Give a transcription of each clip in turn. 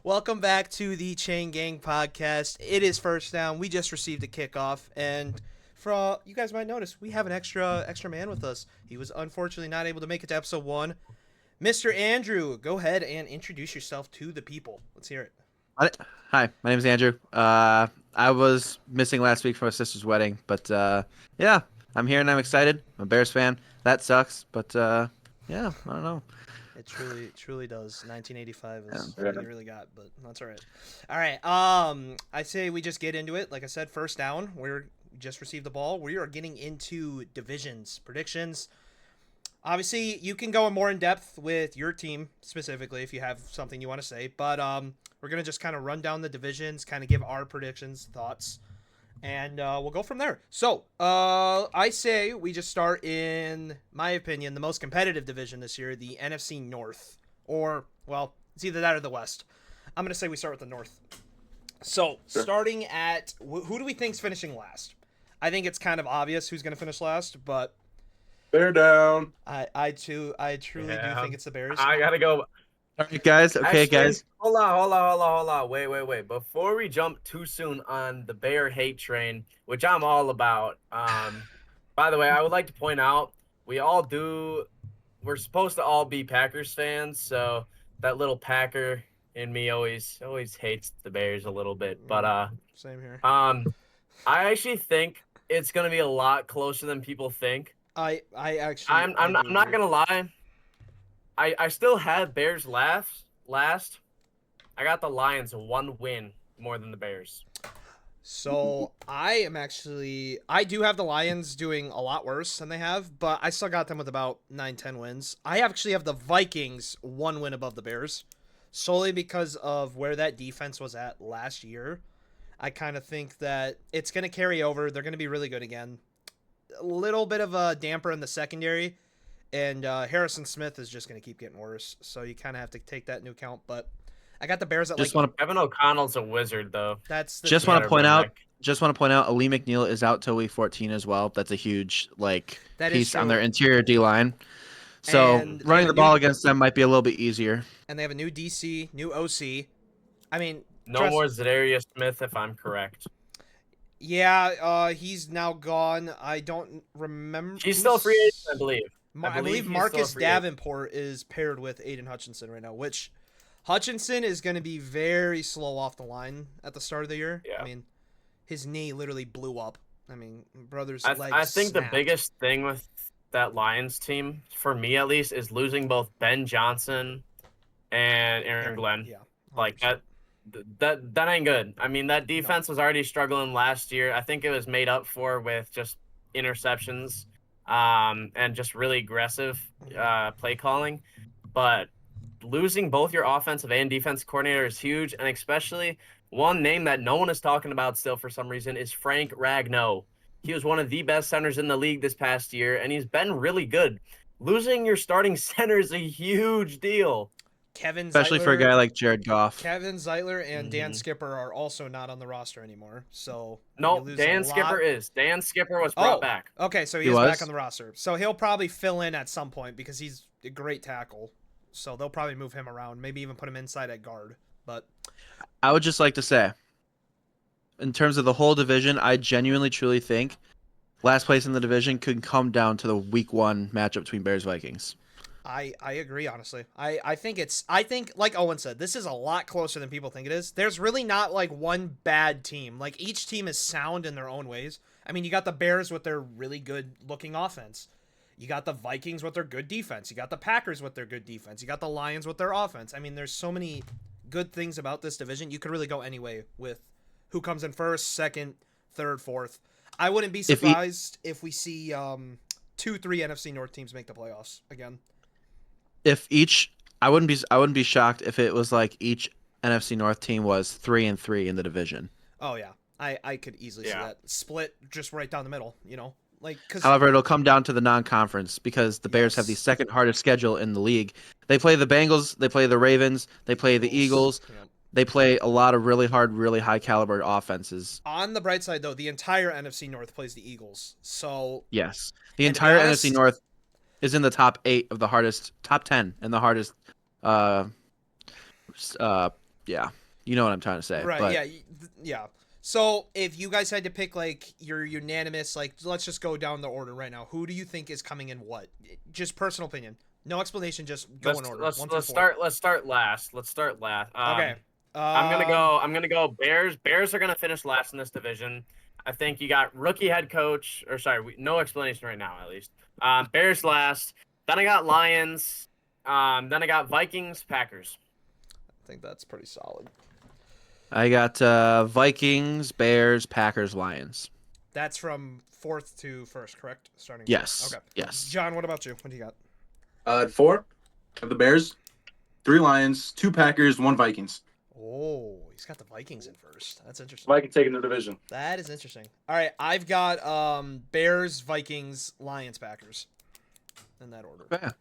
Welcome back to the Chain Gang podcast. It is first down. We just received a kickoff, and for you guys might notice we have an extra man with us. He was unfortunately not able to make it to episode 1. Mr. Andrew, go ahead and introduce yourself to the people. Let's hear it. Hi, my name is Andrew. I was missing last week for my sister's wedding, but yeah, I'm here and I'm excited. I'm a Bears fan. That sucks, but yeah, I don't know. It truly does. 1985 is Yeah. what you really got, but that's all right. All right. I say we just get into it. Like I said, first down. We just received the ball. We are getting into divisions predictions. Obviously, you can go more in depth with your team specifically if you have something you want to say, but we're gonna just kind of run down the divisions, kind of give our predictions, thoughts, and we'll go from there. So, I say we just start in my opinion the most competitive division this year, the NFC North, or well, it's either that or the West. I'm gonna say we start with the North. So, starting at who do we think's finishing last? I think it's kind of obvious who's gonna finish last, but Bear down. I truly do think it's the Bears. I gotta go. All right, guys. Okay, Actually, guys. Hold on. Wait. Before we jump too soon on the Bear hate train, which I'm all about. By the way, I would like to point out we're supposed to all be Packers fans, so that little Packer in me always hates the Bears a little bit. But Same here. I actually think it's gonna be a lot closer than people think. I actually I'm not gonna lie. I still have Bears last. I got the Lions 1 win more than the Bears. So I do have the Lions doing a lot worse than they have, but I still got them with about 9-10 wins. I actually have the Vikings 1 win above the Bears, solely because of where that defense was at last year. I kind of think that it's going to carry over. They're going to be really good again. A little bit of a damper in the secondary, and Harrison Smith is just going to keep getting worse. So you kind of have to take that into account. But I got the Bears at Evan O'Connell's a wizard, though. That's the Just team. want to point out. Ali McNeil is out till week 14 as well. That's a huge That is piece on true. their interior D line. So And they running have the a ball new- against them might be a little bit easier. And they have a new DC, new OC. I mean, No more Zadarius Smith, if I'm correct. Yeah, he's now gone. I don't remember. He's still a free agent, I believe. I believe he's Marcus still a free agent. Davenport is paired with Aiden Hutchinson right now, which Hutchinson is going to be very slow off the line at the start of the year. Yeah. I mean, his knee literally blew up. I mean, brother's legs I think snapped. the biggest thing with that Lions team, for me at least, is losing both Ben Johnson and Aaron Glenn. Yeah. Like 100%. that ain't good. I mean, that defense was already struggling last year. I think it was made up for with just interceptions, and just really aggressive play calling. But losing both your offensive and defensive coordinator is huge, and especially one name that no one is talking about still for some reason is Frank Ragnow. He was one of the best centers in the league this past year, and he's been really good. Losing your starting center is a huge deal. Kevin Especially for a Zeitler- guy like Jared Goff. Kevin Zeitler and Dan Mhm. Skipper are also not on the roster anymore. So No, you lose Dan a lot. Skipper is. Dan Skipper was brought back. Okay, so he He is was? back on the roster. So he'll probably fill in at some point because he's a great tackle. So they'll probably move him around, maybe even put him inside at guard. But I would just like to say, in terms of the whole division, I genuinely truly think last place in the division could come down to the week 1 matchup between Bears Vikings. I agree, honestly. I think like Owen said, this is a lot closer than people think it is. There's really not like one bad team. Like each team is sound in their own ways. I mean, you got the Bears with their really good looking offense. You got the Vikings with their good defense. You got the Packers with their good defense. You got the Lions with their offense. I mean, there's so many good things about this division. You could really go any way with who comes in first, second, third, fourth. I wouldn't be surprised if we see 2-3 NFC North teams make the playoffs again. I wouldn't be shocked if it was like each NFC North team was 3-3 in the division. Oh yeah, I could easily see that split just right down the middle. You know, like because However, it'll come down to the non-conference because the Bears have the Yes. second hardest schedule in the league. They play the Bengals, they play the Ravens, they play the Eagles. Yep. They play a lot of really hard, really high caliber offenses. On the bright side though, the entire NFC North plays the Eagles. So Yes, the And to be entire honest- NFC North is in the top 10 and the hardest yeah, you know what I'm trying to say. Right. But Yeah. Yeah. So if you guys had to pick like your unanimous, like let's just go down the order right now. Who do you think is coming in what? Just personal opinion. No explanation. Just go in order. Let's 1 through 4. start. Let's start last. Let's start last. Okay. I'm gonna go. I'm gonna go. Bears. Bears are gonna finish last in this division. I think you got rookie head coach, or sorry, no explanation right now at least. Bears last. Then I got Lions. Then I got Vikings, Packers. I think that's pretty solid. I got Vikings, Bears, Packers, Lions. That's from 4th to 1st, correct? Starting. Yes. Okay. Yes. John, what about you? What do you got? At 4 of the Bears, 3 Lions, 2 Packers, 1 Vikings. Oh, he's got the Vikings in first. That's interesting. Vikings taking the division. That is interesting. All right, I've got Bears, Vikings, Lions, Packers. In that order. Yeah.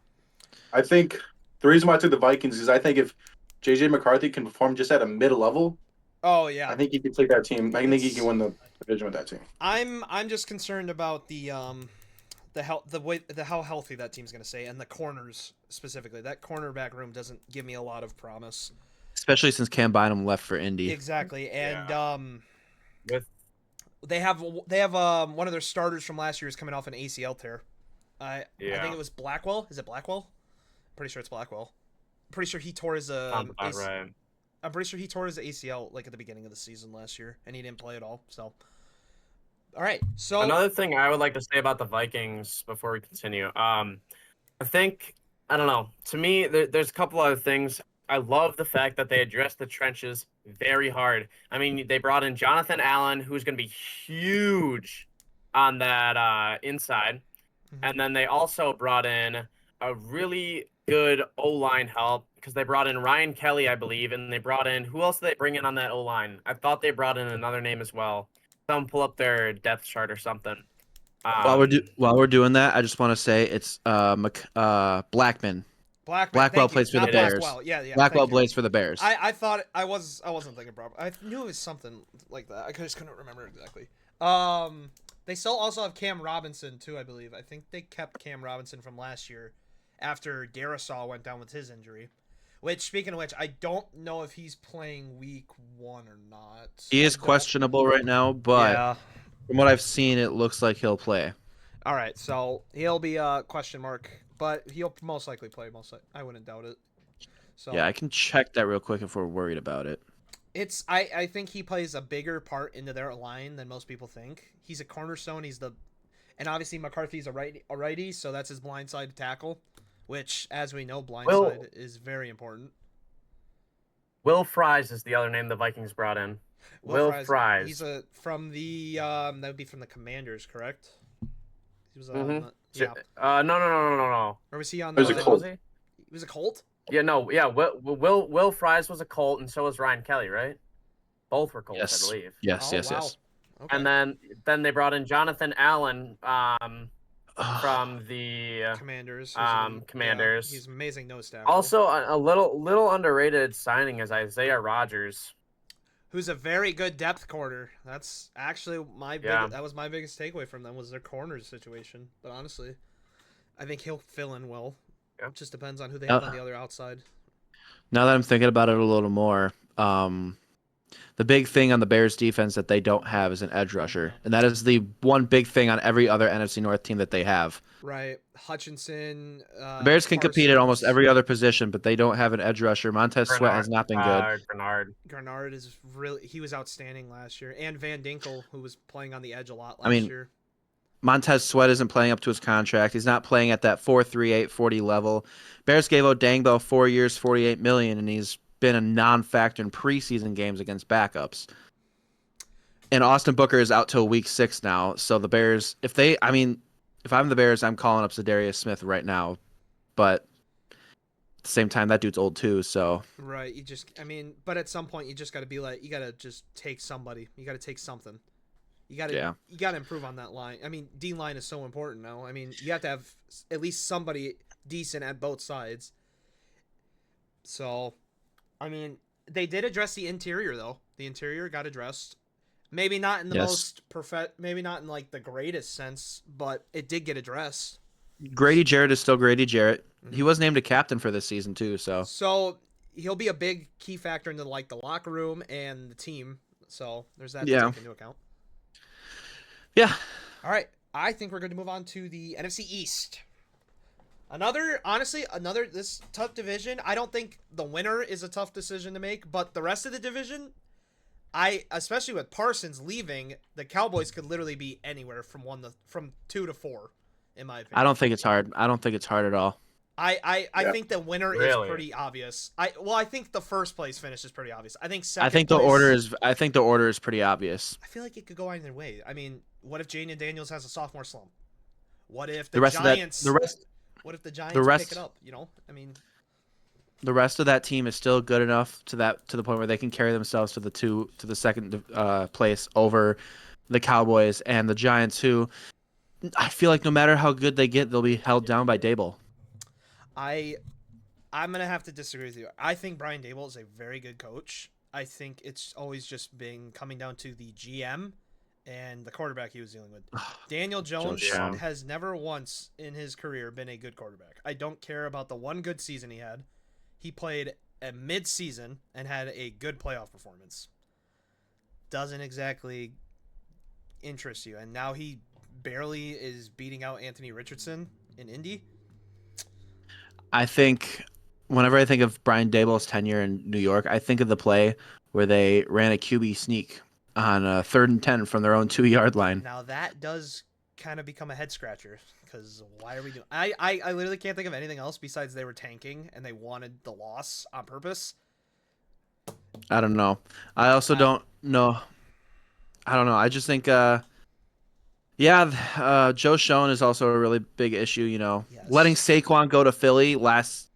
I think the reason why I took the Vikings is I think if JJ McCarthy can perform just at a mid-level, Oh yeah. I think he can take that team. I think he can win the division with that team. I'm just concerned about the how healthy that team's gonna stay and the corners specifically. That cornerback room doesn't give me a lot of promise. Especially since Cam Bynum left for Indy. Exactly, and With they have one of their starters from last year is coming off an ACL tear. I think it was Blackwell. Is it Blackwell? Pretty sure it's Blackwell. Pretty sure he tore his sounds about right. I'm pretty sure he tore his ACL like at the beginning of the season last year, and he didn't play at all. So, all right. So Another thing I would like to say about the Vikings before we continue, I think I don't know. To me, there's a couple other things. I love the fact that they addressed the trenches very hard. I mean, they brought in Jonathan Allen, who's going to be huge on that inside, and then they also brought in a really good O-line help because they brought in Ryan Kelly, I believe, and they brought in who else did they bring in on that O-line? I thought they brought in another name as well. Someone pull up their depth chart or something. While we're doing that, I just want to say it's Blackman. Blackwell plays for the Bears. Blackwell. Yeah. Blackwell plays for the Bears. I thought I wasn't thinking proper. I knew it was something like that. I just couldn't remember exactly. They still also have Cam Robinson too, I believe. I think they kept Cam Robinson from last year after Darisaw went down with his injury. Which, speaking of which, I don't know if he's playing week 1 or not. He is questionable right now, but from what I've seen, it looks like he'll play. All right, so he'll be a question mark, but he'll most likely play. I wouldn't doubt it. So Yeah, I can check that real quick if we're worried about it. I think he plays a bigger part into their line than most people think. He's a cornerstone. And obviously McCarthy's a righty, so that's his blindside tackle, which, as we know, blindside is very important. Will Fries is the other name the Vikings brought in. Will Fries. He's from the that would be from the Commanders, correct? He was No. Or was he on It was a Colt. He was a Colt? Yeah, no, yeah. Will Fries was a Colt, and so was Ryan Kelly, right? Both were Colts, Yes. I believe. Yes. Wow. Okay. And then they brought in Jonathan Allen from the Commanders. Commanders. He's an amazing nose tackle. Also, a little underrated signing is Isaiah Rodgers, who's a very good depth corner. That's actually that was my biggest takeaway from them was their corners situation. But honestly, I think he'll fill in well. Yeah. It just depends on who they have on the other outside. Now that I'm thinking about it a little more, the big thing on the Bears defense that they don't have is an edge rusher. And that is the one big thing on every other NFC North team that they have. Right. Hutchinson. The Bears can compete at almost every other position, but they don't have an edge rusher. Montez Sweat has not been good. Grenard is he was outstanding last year. And Van Dinkel, who was playing on the edge a lot last year. Montez Sweat isn't playing up to his contract. He's not playing at that 4.38 40 level. Bears gave Odangbo 4 years, $48 million, and he's been a non-factor in preseason games against backups. And Austin Booker is out till week 6 now. So the Bears, if I'm the Bears, I'm calling up Zadarius Smith right now. But at the same time, that dude's old too. So right, but at some point you just got to be like, you got to just take somebody. You got to take something. You got to improve on that line. I mean, D line is so important now. I mean, you have to have at least somebody decent at both sides. So, I mean, they did address the interior though. The interior got addressed. Maybe not in the most maybe not in like the greatest sense, but it did get addressed. Grady Jarrett is still Grady Jarrett. Mm-hmm. He was named a captain for this season too. So he'll be a big key factor into like the locker room and the team. So there's that to Yeah. take into account. Yeah. All right, I think we're going to move on to the NFC East. Honestly, this tough division. I don't think the winner is a tough decision to make, but the rest of the division, especially with Parsons leaving, the Cowboys could literally be anywhere from 2 to 4, in my opinion. I don't think it's hard. I don't think it's hard at all. I think the winner is Really? pretty obvious. I think the first place finish is pretty obvious. I think I think the order is pretty obvious. I feel like it could go either way. I mean, what if Jane Daniels has a sophomore slump? What if The rest Giants? of that, What if the Giants pick it up? I mean, the rest of that team is still good enough to the point where they can carry themselves to the second place over the Cowboys and the Giants, who I feel like no matter how good they get, they'll be held down by Dable. I'm gonna have to disagree with you. I think Brian Dable is a very good coach. I think it's always just been coming down to the GM and the quarterback he was dealing with. Daniel Jones Jones. has never once in his career been a good quarterback. I don't care about the one good season he had. He played a mid-season and had a good playoff performance. Doesn't exactly interest you. And now he barely is beating out Anthony Richardson in Indy. I think whenever I think of Brian Dable's tenure in New York, I think of the play where they ran a QB sneak on a 3rd and 10 from their own 2-yard line. Now that does kind of become a head scratcher because why are we doing? I literally can't think of anything else besides they were tanking and they wanted the loss on purpose. I don't know. I also don't know. I don't know. I just think, Joe Schoen is also a really big issue. Yes. Letting Saquon go to Philly last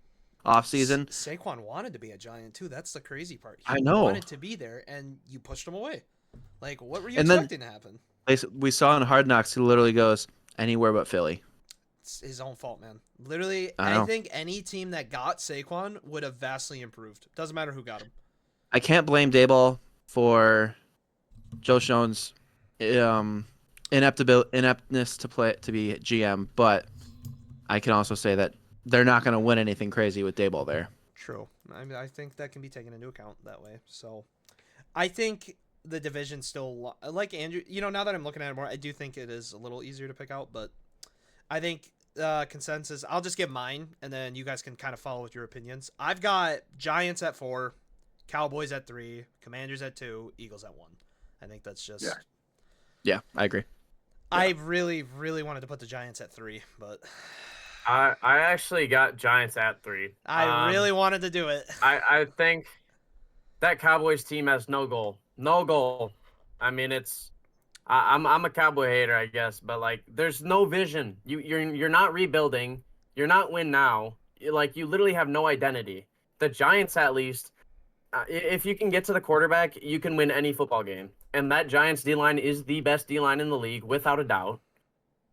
offseason. Saquon wanted to be a Giant too. That's the crazy part. I know. He wanted to be there, and you pushed him away. Like, what were you And then- expecting to happen? We saw in Hard Knocks, he literally goes anywhere but Philly. It's his own fault, man. Literally, I I know. think any team that got Saquon would have vastly improved. Doesn't matter who got him. I can't blame Daboll for Joe Schoen's ineptness to be GM, but I can also say that they're not going to win anything crazy with Daboll there. True. I mean, I think that can be taken into account that way. So, I think the division still, like Andrew, now that I'm looking at it more, I do think it is a little easier to pick out, but I think consensus, I'll just give mine, and then you guys can kind of follow with your opinions. I've got Giants at 4, Cowboys at 3, Commanders at 2, Eagles at 1. I think that's just... Yeah, I agree. I really, really wanted to put the Giants at 3, but... I actually got Giants at 3. I really wanted to do it. I think that Cowboys team has no goal. No goal. I mean, I'm a Cowboy hater, I guess, but like, there's no vision. You're not rebuilding. You're not win now. You literally have no identity. The Giants, at least, if you can get to the quarterback, you can win any football game. And that Giants D-line is the best D-line in the league, without a doubt.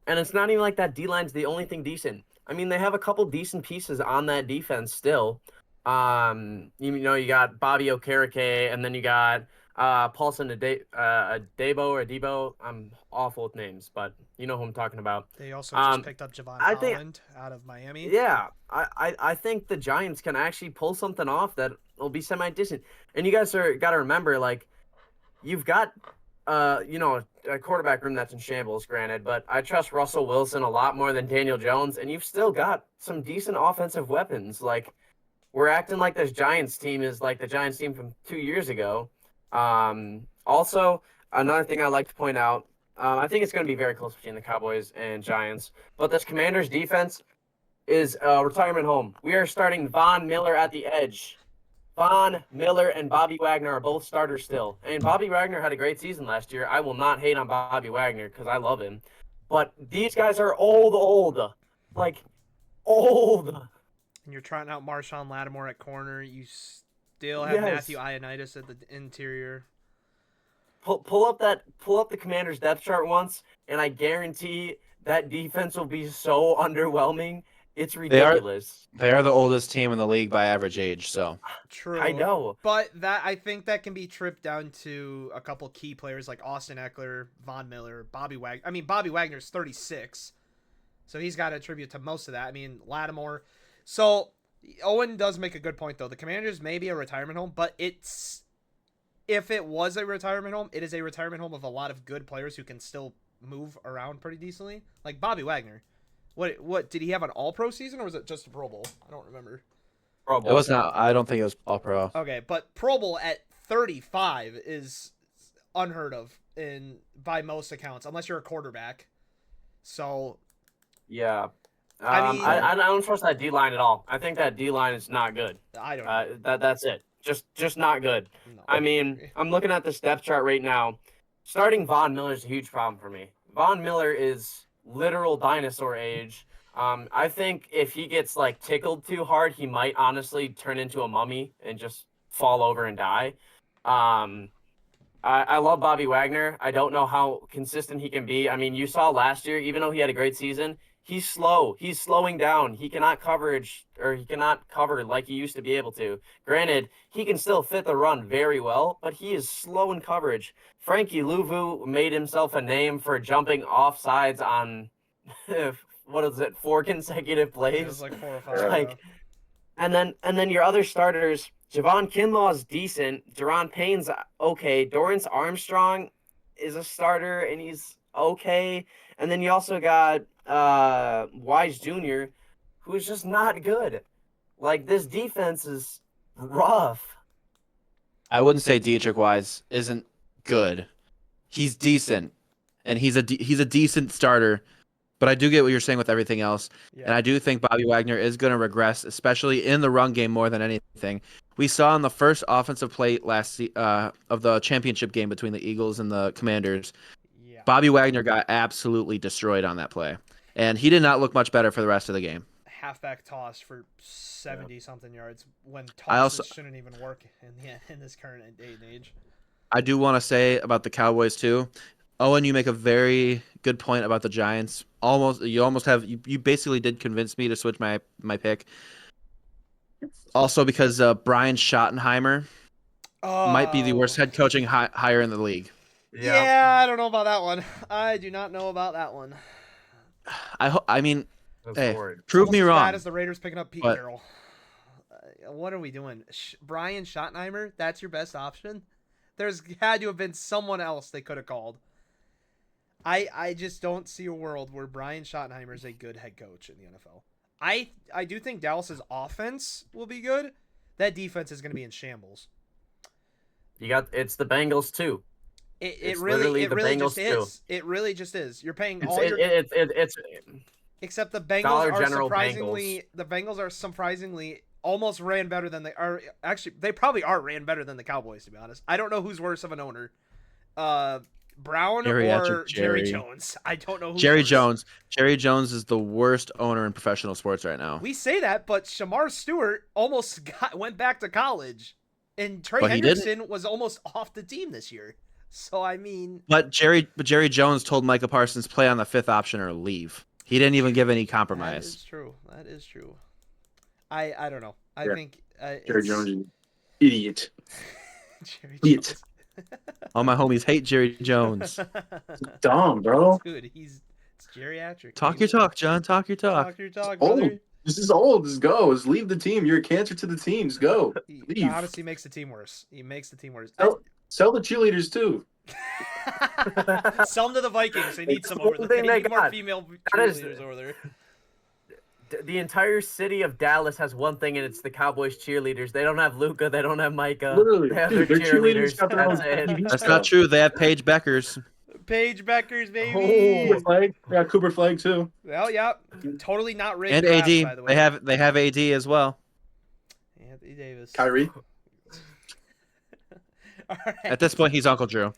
And it's not even like that D-line's the only thing decent. I mean, they have a couple decent pieces on that defense still. You got Bobby Okereke, and then you got Paulson Adebo. I'm awful with names, but you know who I'm talking about. They also just picked up Javon Holland out of Miami. Yeah, I think the Giants can actually pull something off that will be semi-decent. And you guys got to remember, like, you've got a quarterback room that's in shambles, granted, but I trust Russell Wilson a lot more than Daniel Jones, and you've still got some decent offensive weapons. Like, we're acting like this Giants team is like the Giants team from 2 years ago. Also, another thing I'd like to point out, I think it's going to be very close between the Cowboys and Giants, but this Commanders defense is retirement home. We are starting Von Miller at the edge. Von Miller and Bobby Wagner are both starters still. And Bobby Wagner had a great season last year. I will not hate on Bobby Wagner because I love him. But these guys are old. Like, old. And you're trying out Marshawn Lattimore at corner. You still have Matthew Ioannidis at the interior. Pull up the Commanders depth chart once, and I guarantee that defense will be so underwhelming. It's ridiculous. They are the oldest team in the league by average age, so. True. I know. But I think that can be tripped down to a couple key players like Austin Eckler, Von Miller, Bobby Wagner. I mean, Bobby Wagner's 36, so he's got to attribute to most of that. I mean, Lattimore. So Owen does make a good point though. The Commanders may be a retirement home, but if it was a retirement home, it is a retirement home of a lot of good players who can still move around pretty decently. Like Bobby Wagner. What did he have an All-Pro season or was it just a Pro Bowl? I don't remember. Pro It Bowl. was not. I don't think it was all pro. Okay, but Pro Bowl at 35 is unheard of by most accounts, unless you're a quarterback. So Yeah. I mean- I don't trust that D line at all. I think that D line is not good. I don't know. That's it. Just not good. No. I mean, I'm looking at this depth chart right now. Starting Von Miller is a huge problem for me. Von Miller is literal dinosaur age. I think if he gets like tickled too hard, he might honestly turn into a mummy and just fall over and die. I love Bobby Wagner. I don't know how consistent he can be. I mean, you saw last year, even though he had a great season, he's slow. He's slowing down. He cannot cover like he used to be able to. Granted, he can still fit the run very well, but he is slow in coverage. Frankie Louvu made himself a name for jumping off sides on what is it, 4 consecutive plays? It was like 4 or 5. Like, and then your other starters, Javon Kinlaw's decent. Deron Payne's okay. Dorrance Armstrong is a starter and he's okay. And then you also got Wise Jr., who's just not good. Like, this defense is rough. I wouldn't say Dietrich Wise isn't good. He's decent, and he's a decent starter. But I do get what you're saying with everything else, Yeah. and I do think Bobby Wagner is going to regress, especially in the run game more than anything. We saw in the first offensive play of the championship game between the Eagles and the Commanders, Yeah. Bobby Wagner got absolutely destroyed on that play, and he did not look much better for the rest of the game. Halfback toss for 70 something yards when I also- tosses shouldn't even work in this current day and age. I do want to say about the Cowboys too. Owen, you make a very good point about the Giants. You basically did convince me to switch my pick. Also because Brian Schottenheimer might be the worst head coaching hire in the league. Yeah, I don't know about that one. I do not know about that one. I mean, That's hey, horrid. prove me Almost as wrong. bad as the Raiders picking up Pete but- Carroll. What are we doing? Brian Schottenheimer? That's your best option? There's had to have been someone else they could have called. I just don't see a world where Brian Schottenheimer is a good head coach in the NFL. I do think Dallas's offense will be good. That defense is going to be in shambles. It's the Bengals too. It It's really literally the just Bengals, is. It really just is. You're paying all It's except the Bengals Dollar are General surprisingly the Bengals are surprisingly almost ran better than they are. Actually, they probably ran better than the Cowboys, to be honest. I don't know who's worse of an owner. Brown Geriatric or Jerry Jerry. Jones. I don't know who's Jerry worse. Jones. Jerry Jones is the worst owner in professional sports right now. We say that, but Shamar Stewart almost went back to college. And Trey But he Henderson was almost off the team this year. So I mean, But Jerry Jones told Micah Parsons play on the 5th option or leave. He didn't even give any that compromise. is true. That is true. I don't know. I Yeah. think Jerry Jones, is an idiot. Jerry Idiot. Jones. All my homies hate Jerry Jones. Dumb, bro. Dude, it's geriatric. Talk baby. your talk, John. Talk your talk. Talk your talk, Old. brother. This is old. Just go. Just leave the team. You're a cancer to the team. Just go. He Leave. honestly makes the team worse. He makes the team worse. Sell the cheerleaders too. Sell them to the Vikings. They need some over there. Thing They they need more got. female That is- cheerleaders over there. the entire city of Dallas has one thing, and it's the Cowboys cheerleaders. They don't have Luca. They don't have Micah. Literally, They have dude, their their cheerleaders cheerleaders. got their own That's it. TV That's show. not true. They have Paige Beckers. Paige Beckers, baby. Cooper Flag. Yeah, Cooper Flag too. Well, yeah. Totally not rigged. And draft, AD. by the way. They have AD as well. Anthony Davis. Kyrie. All right. At this point, he's Uncle Drew.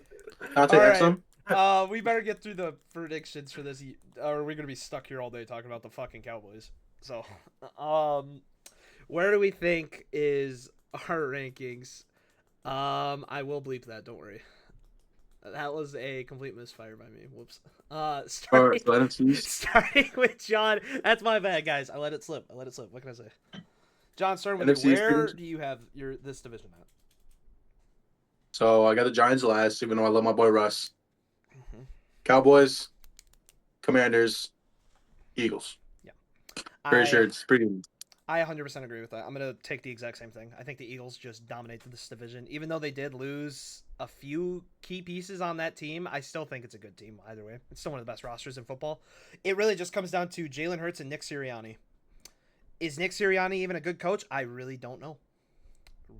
Dante All right. Exum. We better get through the predictions for this, or we're gonna be stuck here all day talking about the fucking Cowboys. So, where do we think is our rankings? I will bleep that. Don't worry. That was a complete misfire by me. Whoops. Starting, So NFCs. starting with John. That's my bad, guys. I let it slip. What can I say? John, starting with you. NFCs Where predictions? do you have this division at? So I got the Giants last, even though I love my boy Russ. Mhm. Cowboys, Commanders, Eagles. Pretty sure it's pretty. I 100% agree with that. I'm going to take the exact same thing. I think the Eagles just dominated this division. Even though they did lose a few key pieces on that team, I still think it's a good team either way. It's still one of the best rosters in football. It really just comes down to Jalen Hurts and Nick Sirianni. Is Nick Sirianni even a good coach? I really don't know.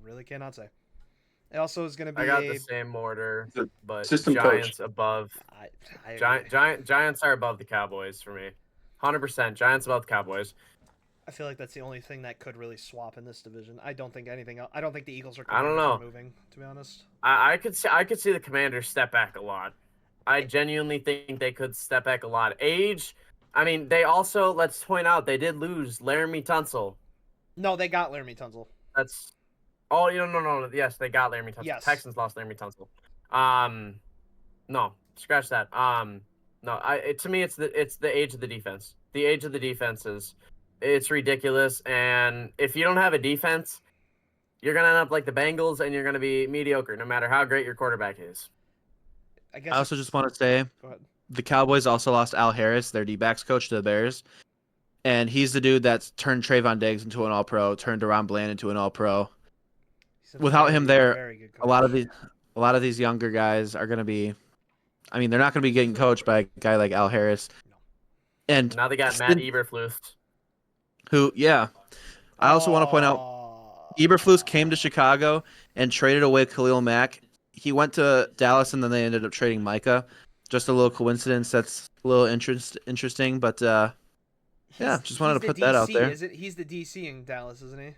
Really cannot say. It also is going to be I got the same order, The but system Giants coach. above. I agree. Giants are above the Cowboys for me. 100%. Giants above the Cowboys. I feel like that's the only thing that could really swap in this division. I don't think anything else. I don't think the Eagles or I don't Commanders are know. moving, to be honest. I could see the Commanders step back a lot. I genuinely think they could step back a lot. Age, I mean, they also, let's point out, they did lose Laramie Tunsil. No, they got Laramie Tunsil. That's no. Yes, they got Laramie Tunsil. Yes. Texans lost Laramie Tunsil. No, scratch that. No, to me, it's the age of the defense. The age of the defense it's ridiculous. And if you don't have a defense, you're gonna end up like the Bengals, and you're gonna be mediocre, no matter how great your quarterback is. I guess. I also just want to say Go ahead. the Cowboys also lost Al Harris, their D-backs coach, to the Bears. And he's the dude that's turned Trayvon Diggs into an All-Pro, turned Deron Bland into an All-Pro. He's a Without him there, very good a lot coach. of these younger guys are going to be. I mean, they're not going to be getting coached by a guy like Al Harris. No. And Now they got Matt Eberflus. who, yeah. I also want to point out Eberflus came to Chicago and traded away Khalil Mack. He went to Dallas and then they ended up trading Micah. Just a little coincidence that's a little interesting, but yeah, just wanted to put that out there. He's the DC in Dallas, isn't he?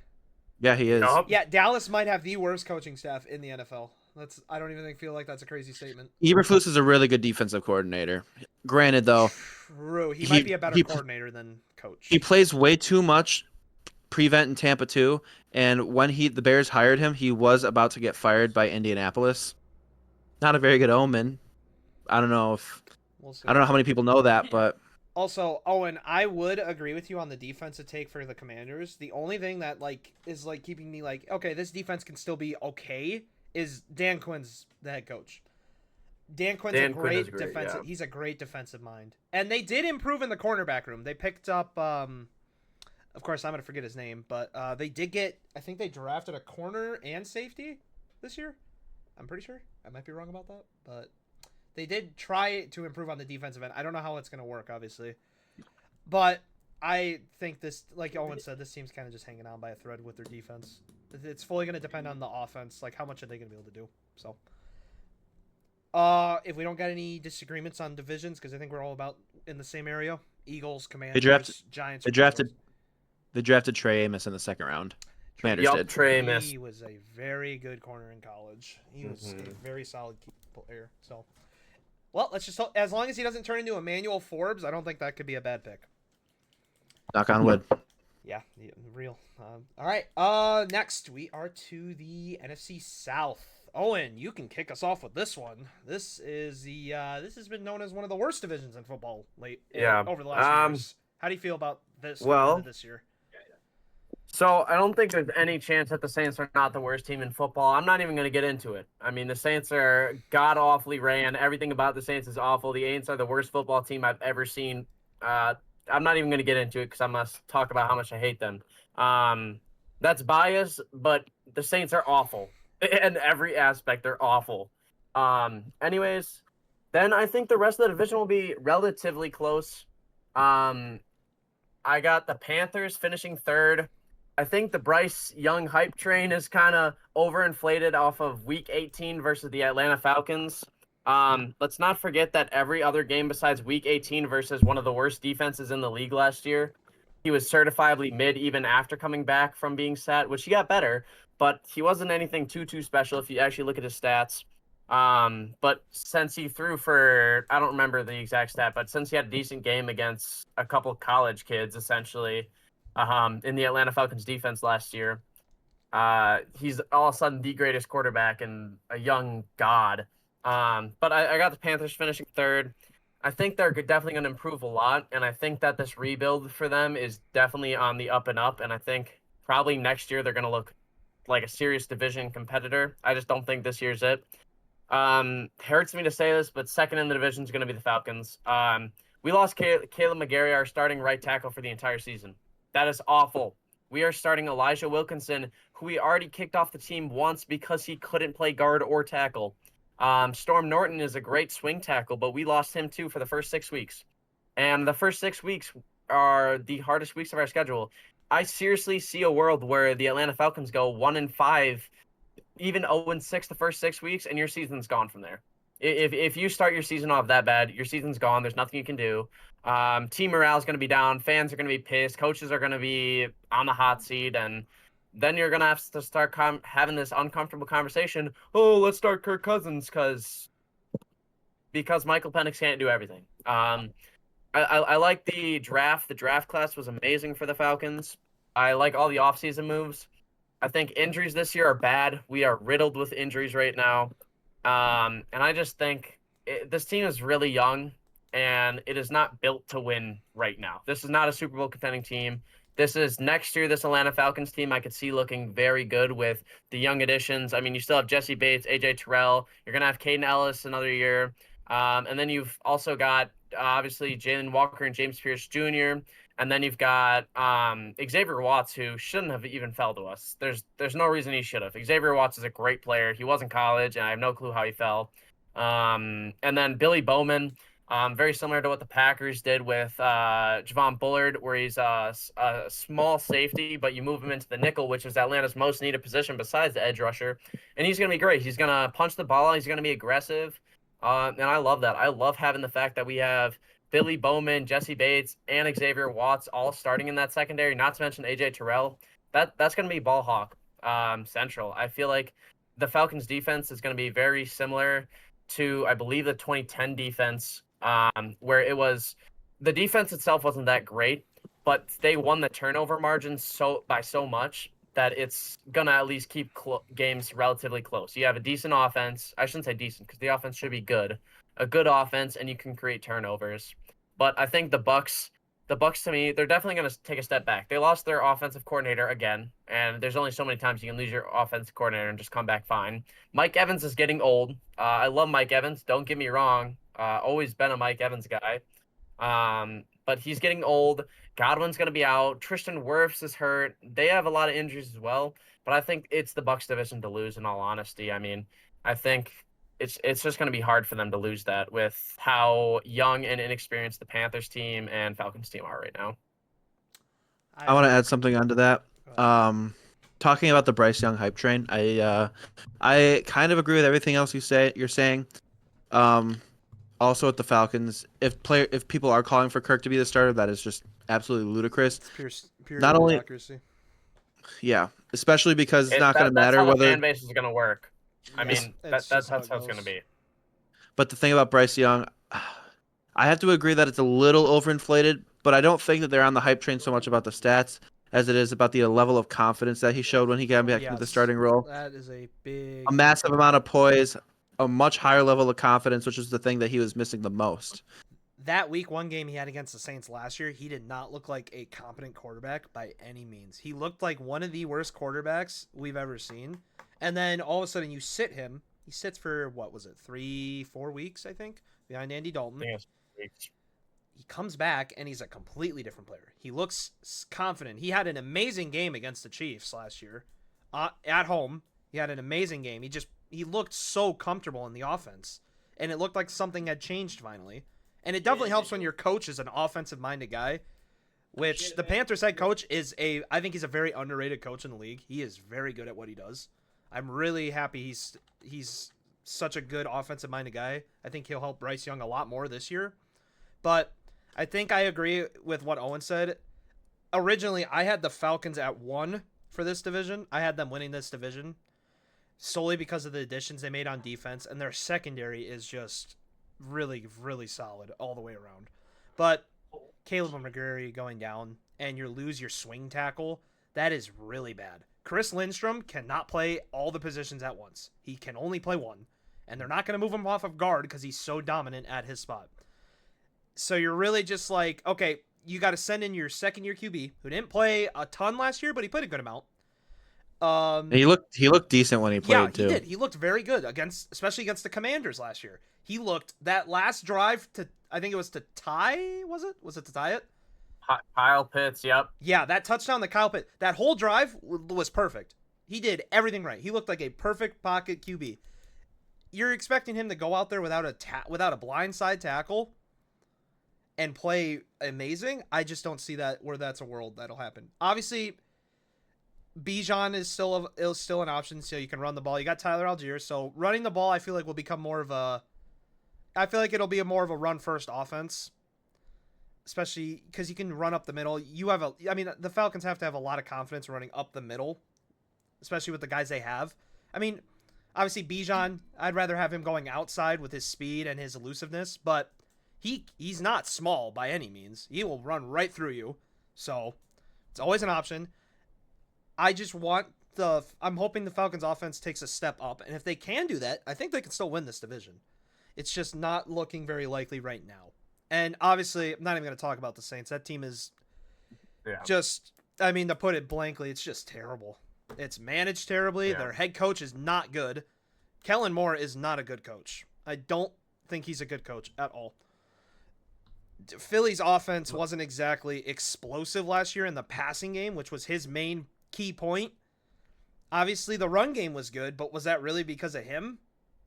Yeah, he is. Yup. Yeah, Dallas might have the worst coaching staff in the NFL. I don't even feel like that's a crazy statement. Eberflus is a really good defensive coordinator. Granted, though, True. He he- might be a better he- coordinator than coach. he plays way too much prevent in Tampa too. And when the Bears hired him, he was about to get fired by Indianapolis. Not a very good omen. I don't know We'll see. I don't know how many people know that, but Also, Owen, I would agree with you on the defensive take for the Commanders. The only thing that is keeping me okay, this defense can still be okay is Dan Quinn's the head coach. Dan Quinn's a great defensive. Yeah. He's a great defensive mind, and they did improve in the cornerback room. They picked up, of course, I'm gonna forget his name, but they did get. I think they drafted a corner and safety this year. I'm pretty sure. I might be wrong about that, but they did try to improve on the defensive end. I don't know how it's gonna work, obviously, but I think this, like Owen said, this team's kind of just hanging on by a thread with their defense. It's fully gonna depend on the offense. Like, how much are they gonna be able to do? So. If we don't get any disagreements on divisions, because I think we're all about in the same area. Eagles, Commanders, Giants. They drafted Trey Amos in the second round. Commanders did. Trey Amos. He was a very good corner in college. He was a very solid player. So, well, let's just hope, as long as he doesn't turn into Emmanuel Forbes, I don't think that could be a bad pick. Knock on wood. Yeah, real. All right. Next we are to the NFC South. Owen, you can kick us off with this one. This is this has been known as one of the worst divisions in football over the last years. How do you feel about this this year? So I don't think there's any chance that the Saints are not the worst team in football. I'm not even going to get into it. I mean, the Saints are god-awfully ran. Everything about the Saints is awful. The Saints are the worst football team I've ever seen. I'm not even going to get into it because I must talk about how much I hate them. That's bias, but the Saints are awful. In every aspect, they're awful. Anyways, then I think the rest of the division will be relatively close. I got the Panthers finishing third. I think the Bryce Young hype train is kind of overinflated off of Week 18 versus the Atlanta Falcons. Let's not forget that every other game besides Week 18 versus one of the worst defenses in the league last year, he was certifiably mid even after coming back from being sat, which he got better, but he wasn't anything too special if you actually look at his stats. But since he threw for, I don't remember the exact stat, but since he had a decent game against a couple college kids, essentially, in the Atlanta Falcons defense last year, he's all of a sudden the greatest quarterback and a young god. But I got the Panthers finishing third. I think they're definitely going to improve a lot, and I think that this rebuild for them is definitely on the up and up, and I think probably next year they're going to look like a serious division competitor. I just don't think this year's it. Hurts me to say this, but second in the division is going to be the Falcons. We lost Caleb McGarry, our starting right tackle, for the entire season. That is awful. We are starting Elijah Wilkinson, who we already kicked off the team once because he couldn't play guard or tackle. Storm Norton is a great swing tackle, but we lost him too for the first 6 weeks. And the first 6 weeks are the hardest weeks of our schedule. I seriously see a world where the Atlanta Falcons go 1-5, even 0-6 the first 6 weeks, and your season's gone from there. If you start your season off that bad, your season's gone. There's nothing you can do. Team morale is going to be down. Fans are going to be pissed. Coaches are going to be on the hot seat, and then you're going to have to start having this uncomfortable conversation. Oh, let's start Kirk Cousins because Michael Penix can't do everything. I like the draft. The draft class was amazing for the Falcons. I like all the offseason moves. I think injuries this year are bad. We are riddled with injuries right now. And I just think this team is really young, and it is not built to win right now. This is not a Super Bowl contending team. This is next year, this Atlanta Falcons team I could see looking very good with the young additions. I mean, you still have Jesse Bates, AJ Terrell. You're going to have Caden Ellis another year. And then you've also got, obviously, Jalen Walker and James Pierce Jr., and then you've got Xavier Watts, who shouldn't have even fell to us. There's no reason he should have. Xavier Watts is a great player. He was in college, and I have no clue how he fell. And then Billy Bowman, very similar to what the Packers did with Javon Bullard, where he's a small safety, but you move him into the nickel, which is Atlanta's most needed position besides the edge rusher. And he's going to be great. He's going to punch the ball out. He's going to be aggressive. And I love that. I love having the fact that we have Billy Bowman, Jesse Bates, and Xavier Watts all starting in that secondary, not to mention AJ Terrell. That's going to be ball hawk central. I feel like the Falcons defense is going to be very similar to, I believe, the 2010 defense, where it was the defense itself wasn't that great, but they won the turnover margin by so much that it's going to at least keep games relatively close. You have a decent offense. I shouldn't say decent because the offense should be good. A good offense, and you can create turnovers. But I think the Bucks to me, they're definitely going to take a step back. They lost their offensive coordinator again, and there's only so many times you can lose your offensive coordinator and just come back fine. Mike Evans is getting old. I love Mike Evans. Don't get me wrong. Always been a Mike Evans guy. But he's getting old. Godwin's going to be out. Tristan Wirfs is hurt. They have a lot of injuries as well. But I think it's the Bucks division to lose, in all honesty. I mean, I think it's just going to be hard for them to lose that with how young and inexperienced the Panthers team and Falcons team are right now. I want to add something onto that. Talking about the Bryce Young hype train, I kind of agree with everything else you're saying. Also with the Falcons, if people are calling for Kirk to be the starter, that is just absolutely ludicrous. It's pure Not only accuracy. Yeah, especially because it's not going to matter that's how whether the fan base is going to work. I Yes, mean, it's that's just how how it it's going to goes. be. But the thing about Bryce Young, I have to agree that it's a little overinflated, but I don't think that they're on the hype train so much about the stats as it is about the level of confidence that he showed when he got back into the Yes, starting role. That is a big. A massive amount of poise, a much higher level of confidence, which is the thing that he was missing the most. That week one game he had against the Saints last year, he did not look like a competent quarterback by any means. He looked like one of the worst quarterbacks we've ever seen. And then all of a sudden you sit him. He sits for, what was it, 3-4 weeks, I think, behind Andy Dalton. He comes back, and he's a completely different player. He looks confident. He had an amazing game against the Chiefs last year. At home, he had an amazing game. He looked so comfortable in the offense, and it looked like something had changed finally. And it definitely helps when your coach is an offensive-minded guy, which the Panthers head coach I think he's a very underrated coach in the league. He is very good at what he does. I'm really happy he's such a good offensive-minded guy. I think he'll help Bryce Young a lot more this year. But I think I agree with what Owen said. Originally, I had the Falcons at 1 for this division. I had them winning this division solely because of the additions they made on defense, and their secondary is just really, really solid all the way around. But Caleb McGarry going down, and you lose your swing tackle, that is really bad. Chris Lindstrom cannot play all the positions at once. He can only play one, and they're not going to move him off of guard because he's so dominant at his spot. So you're really just like, okay, you got to send in your second-year QB, who didn't play a ton last year, but he played a good amount. He looked decent when he played too. Yeah, he did. He looked very good especially against the Commanders last year. He looked that last drive to, I think it was to tie. Was it to tie it? Kyle Pitts, yep. Yeah, that touchdown, the Kyle Pitt, that whole drive was perfect. He did everything right. He looked like a perfect pocket QB. You're expecting him to go out there without a blindside tackle and play amazing? I just don't see that where that's a world that'll happen. Obviously, Bijan is still an option, so you can run the ball. You got Tyler Algier, so running the ball I feel like will become more of a. I feel like it'll be more of a run first offense, especially because you can run up the middle. The Falcons have to have a lot of confidence running up the middle, especially with the guys they have. I mean, obviously Bijan, I'd rather have him going outside with his speed and his elusiveness, but he's not small by any means. He will run right through you, so it's always an option. I'm hoping the Falcons offense takes a step up, and if they can do that, I think they can still win this division. It's just not looking very likely right now. And obviously, I'm not even going to talk about the Saints. That team is to put it blankly, it's just terrible. It's managed terribly. Yeah. Their head coach is not good. Kellen Moore is not a good coach. I don't think he's a good coach at all. Philly's offense wasn't exactly explosive last year in the passing game, which was his main key point. Obviously, the run game was good, but was that really because of him?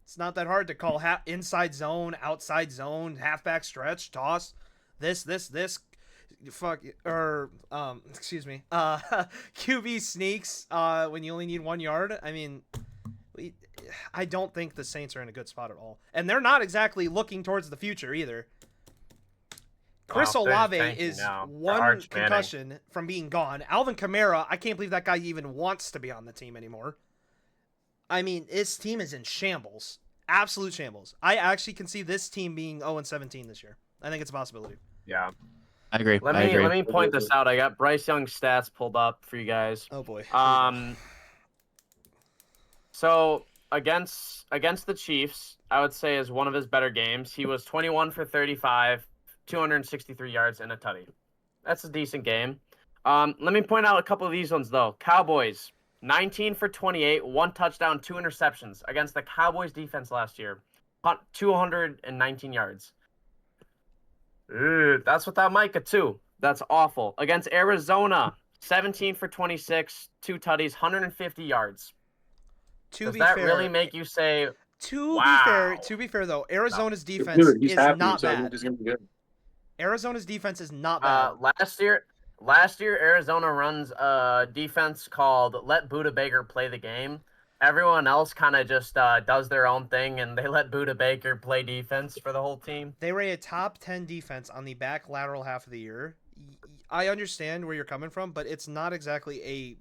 It's not that hard to call inside zone, outside zone, halfback stretch, toss, this, excuse me, QB sneaks when you only need 1 yard. I mean, I don't think the Saints are in a good spot at all. And they're not exactly looking towards the future either. Chris Olave is one concussion from being gone. Alvin Kamara, I can't believe that guy even wants to be on the team anymore. I mean, this team is in shambles. Absolute shambles. I actually can see this team being 0-17 this year. I think it's a possibility. Yeah. I agree. Let me point this out. I got Bryce Young's stats pulled up for you guys. Oh boy. So against the Chiefs, I would say is one of his better games. He was 21 for 35, 263 yards and a tutty. That's a decent game. Let me point out a couple of these ones though. Cowboys, 19 for 28, 1 touchdown, 2 interceptions against the Cowboys defense last year. 219 yards. That's without Micah too. That's awful. Against Arizona, 17 for 26, 2 tutties, 150 yards. Does that really make you say? To be fair though, Arizona's defense is not bad. Arizona's defense is not bad. Last year, Arizona runs a defense called "Let Buda Baker play the game." Everyone else kind of just does their own thing, and they let Buda Baker play defense for the whole team. They were a top 10 defense on the back lateral half of the year. I understand where you're coming from, but it's not exactly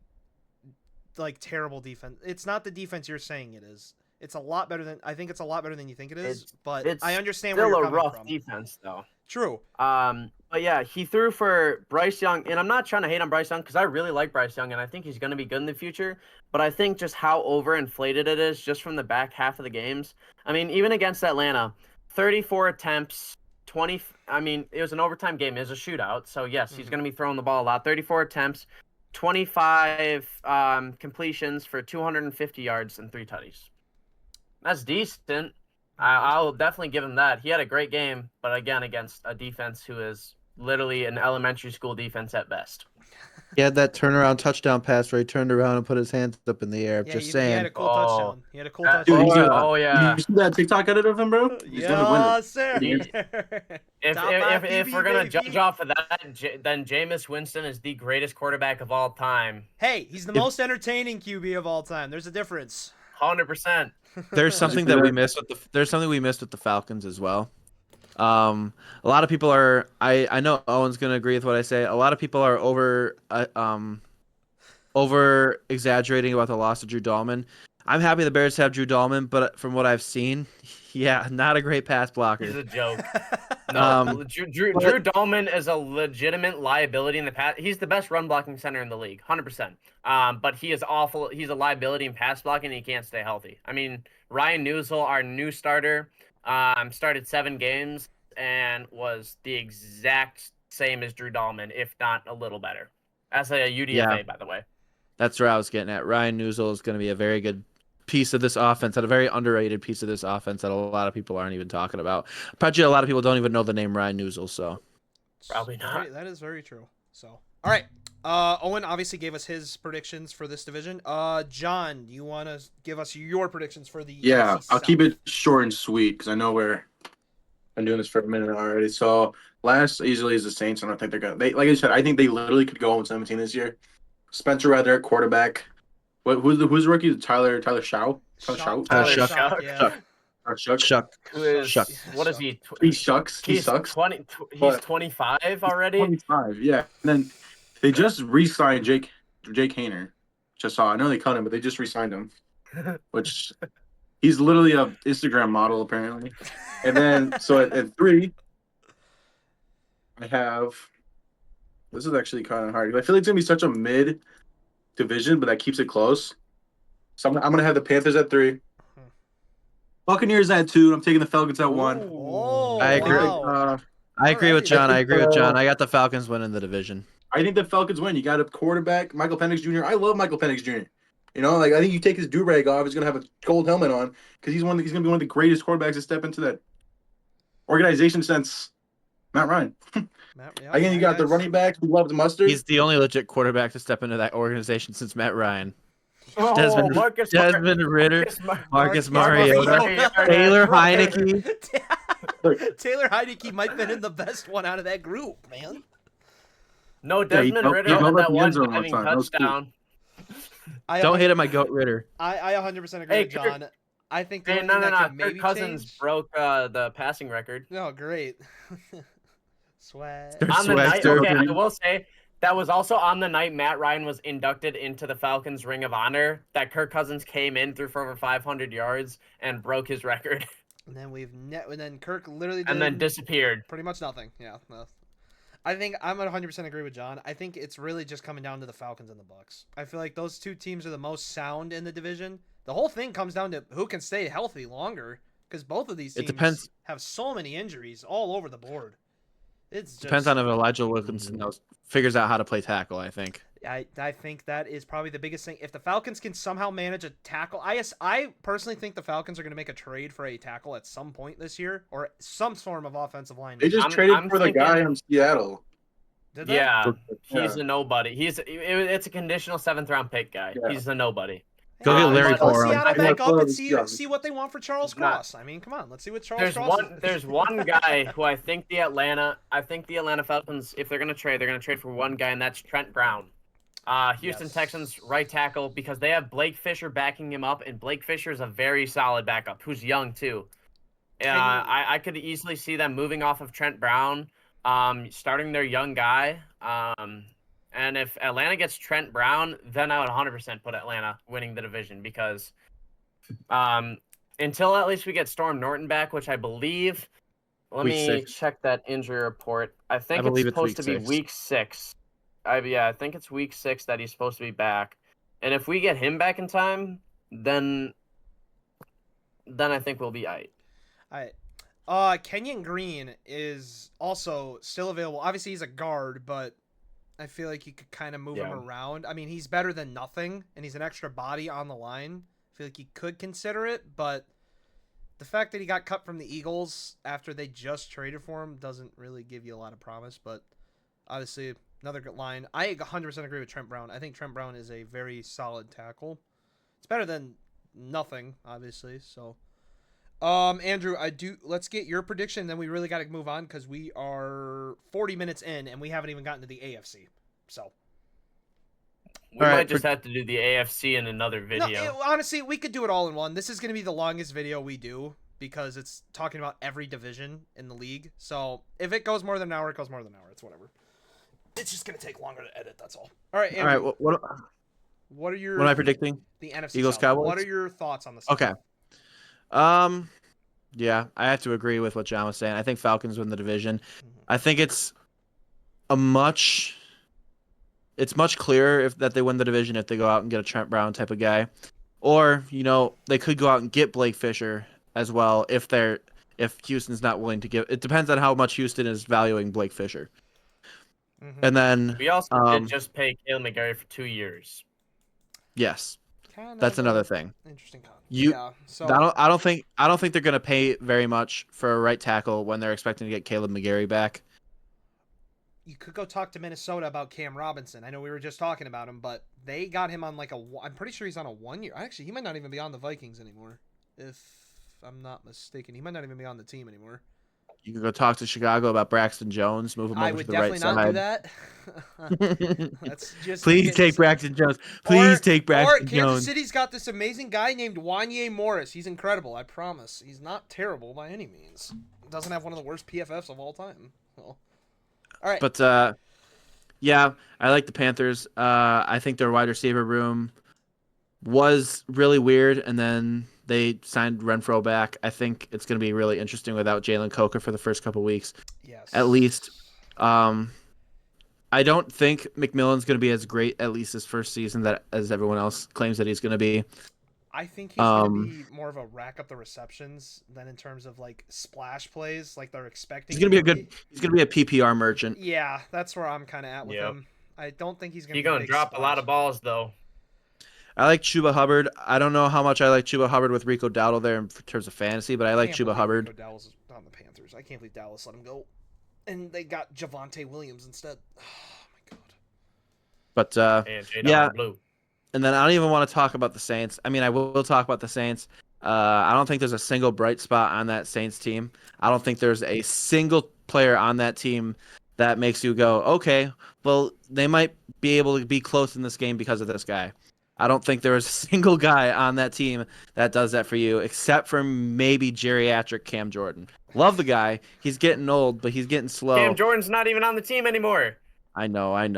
a terrible defense. It's not the defense you're saying it is. It's a lot better than it's a lot better than you think it is. But I understand where you're coming from. Still a rough defense, though. True. But yeah, he threw for Bryce Young, and I'm not trying to hate on Bryce Young because I really like Bryce Young, and I think he's going to be good in the future. But I think just how overinflated it is just from the back half of the games. I mean, even against Atlanta, 34 attempts, 20. I mean, it was an overtime game. It was a shootout. So, yes, he's going to be throwing the ball a lot. 34 attempts, 25 completions for 250 yards and 3 tutties. That's decent. I'll definitely give him that. He had a great game, but again, against a defense who is literally an elementary school defense at best. He had that turnaround touchdown pass where he turned around and put his hands up in the air. Yeah, Just he saying. had a cool touchdown. He had a cool touchdown. Dude, yeah. You see that TikTok edit of him, bro? He's doing a winner. Sir. If we're going to judge off of that, then Jameis Winston is the greatest quarterback of all time. Hey, he's the most entertaining QB of all time. There's a difference. 100%. There's something that we missed with the Falcons as well. A lot of people are. I know Owen's gonna agree with what I say. A lot of people are over exaggerating about the loss of Drew Dahlman. I'm happy the Bears have Drew Dahlman, but from what I've seen, yeah, not a great pass blocker. He's a joke. No, Drew Dahlman is a legitimate liability in the pass. He's the best run blocking center in the league, 100%. But he is awful. He's a liability in pass blocking, and he can't stay healthy. I mean, Ryan Newsel, our new starter, started 7 games and was the exact same as Drew Dahlman, if not a little better. That's a UDFA, by the way. That's where I was getting at. Ryan Newsel is going to be a very good piece of this offense, and a very underrated piece of this offense that a lot of people aren't even talking about. Probably a lot of people don't even know the name Ryan Newsel. So Probably not. That is very true. So, all right. Owen obviously gave us his predictions for this division. John, you want to give us your predictions for the Yeah, NFC I'll keep South? it short and sweet because I know we're been doing this for a minute already. So last easily is the Saints. I don't think they're gonna. They like I said, I think they literally could go 17 this year. Spencer Rattler at quarterback. Who's the rookie? Tyler Shaw. Shock, Tyler Tyler Shuck. Shock, yeah. Shuck. Or Shuck. Shuck. Who is Shuck. what is Shuck. he? He shucks. He He's sucks. 20. He's But 25 already. 25. Yeah. And then they just re-signed Jake Hayner. Just saw. I know they cut him, but they just re-signed him. Which he's literally a Instagram model apparently. And then so at 3, I have. This is actually kind of hard. I feel like it's gonna be such a mid division, but that keeps it close. So I'm gonna have the Panthers at 3. Buccaneers at 2. I'm taking the Falcons at 1. Oh, I agree. wow. I agree with Alrighty. John. I agree with John. I got the Falcons winning the division. I think the Falcons win. You got a quarterback, Michael Penix Jr. I love Michael Penix Jr. You know, like I think you take his do-rag off, he's gonna have a gold helmet on because he's gonna be one of the greatest quarterbacks to step into that organization since Matt Ryan. Again, you got the running back who loves mustard. He's the only legit quarterback to step into that organization since Matt Ryan. Oh, Desmond Ritter, Marcus Mariota, Taylor Heineke. Taylor Heineke might have been in the best one out of that group, man. No, Yeah, he Desmond fell- Ritter he fell had at that the one end zone one diving time. That was cool. touchdown. Don't hit at my goat Ritter. I 100% agree Hey, with John. I think the Hey, only no, thing no, that no. could maybe Kirk Cousins change... broke the passing record. Oh, great. Swag. On the night, Swagster. okay, I will say that was also on the night Matt Ryan was inducted into the Falcons Ring of Honor that Kirk Cousins came in, threw for over 500 yards, and broke his record, And then and then Kirk literally did and then disappeared. pretty much nothing. Yeah. No. I think I'm gonna 100% agree with John. I think it's really just coming down to the Falcons and the Bucks. I feel like those two teams are the most sound in the division. The whole thing comes down to who can stay healthy longer because both of these teams depends. have so many injuries all over the board. It's just, Depends on if Elijah Wilkinson figures out how to play tackle, I think. I think that is probably the biggest thing. If the Falcons can somehow manage a tackle, I personally think the Falcons are going to make a trade for a tackle at some point this year or some form of offensive line. They just traded for the guy in Seattle. Did they? Yeah, he's Yeah. a nobody. It's a conditional 7th round pick guy. Yeah. He's a nobody. Go get Larry Let's Corum. Seattle back up and Yeah. see what they want for Charles Not- Cross. I mean, come on, let's see what Charles Cross. There's one guy who I think the Atlanta Falcons, if they're gonna trade for one guy, and that's Trent Brown. Houston Yes. Texans right tackle because they have Blake Fisher backing him up, and Blake Fisher is a very solid backup who's young too. I could easily see them moving off of Trent Brown, starting their young guy. And if Atlanta gets Trent Brown, then I would 100% put Atlanta winning the division because until at least we get Storm Norton back, which I believe. Let Week me 6. check that injury report. I think believe it's it's supposed week to be 6. week 6. I think it's week 6 that he's supposed to be back. And if we get him back in time, then I think we'll be aight. All right. Kenyon Green is also still available. Obviously, he's a guard, but I feel like you could kind of move him around. I mean, he's better than nothing, and he's an extra body on the line. I feel like you could consider it, but the fact that he got cut from the Eagles after they just traded for him doesn't really give you a lot of promise, but obviously another good line. I 100% agree with Trent Brown. I think Trent Brown is a very solid tackle. It's better than nothing, obviously, so... Andrew, let's get your prediction, then we really got to move on because we are 40 minutes in and we haven't even gotten to the AFC. So We might just have to do the AFC in another video. honestly, we could do it all in one. This is going to be the longest video we do because it's talking about every division in the league. So if it goes more than an hour, it goes more than an hour. It's whatever. It's just going to take longer to edit. That's all. All right, Andrew, All right. what are your? What am I predicting? The NFC Eagles, South. Cowboys? What are your thoughts on this? Okay. Yeah, I have to agree with what John was saying. I think Falcons win the division. I think it's much clearer that they win the division if they go out and get a Trent Brown type of guy, or they could go out and get Blake Fisher as well if Houston's not willing to give. It depends on how much Houston is valuing Blake Fisher. Mm-hmm. And then We also did just pay Caleb McGarry for 2 years. yes, that's another thing. Interesting comment. So I don't think they're gonna pay very much for a right tackle when they're expecting to get Caleb McGarry back. you could go talk to Minnesota about Cam Robinson. I know we were just talking about him, but they got him on like I'm pretty sure he's on a 1 year. Actually, he might not even be on the Vikings anymore, if I'm not mistaken. He might not even be on the team anymore. You can go talk to Chicago about Braxton Jones. Move him I over would to the right definitely not side. do that. That's just Please take Braxton Jones. Please take Braxton Or Kansas Jones. City's got this amazing guy named Wanye Morris. He's incredible. I promise. He's not terrible by any means. He doesn't have one of the worst PFFs of all time. Well, all right. But yeah, I like the Panthers. I think their wide receiver room was really weird, and then they signed Renfro back. I think it's going to be really interesting without Jalen Coker for the first couple weeks, Yes. at least. I don't think McMillan's going to be as great, at least his first season, that as everyone else claims that he's going to be. I think he's going to be more of a rack up the receptions than in terms of like splash plays, like they're expecting. He's going to be He's going to be a PPR merchant. Yeah, that's where I'm kind of at with him. I don't think he's going to. He's gonna drop a lot of balls though. I like Chuba Hubbard. I don't know how much I like Chuba Hubbard with Rico Dowdle there in terms of fantasy, but I like Chuba Hubbard. Rico Dowdle's on the Panthers. I can't believe Dallas let him go, and they got Javonte Williams instead. Oh my god. But yeah, Blue. And then I don't even want to talk about the Saints. I mean, I will talk about the Saints. I don't think there's a single bright spot on that Saints team. I don't think there's a single player on that team that makes you go, okay, well, they might be able to be close in this game because of this guy. I don't think there is a single guy on that team that does that for you, except for maybe geriatric Cam Jordan. Love the guy. He's getting old, but he's getting slow. Cam Jordan's not even on the team anymore. I know. I mean,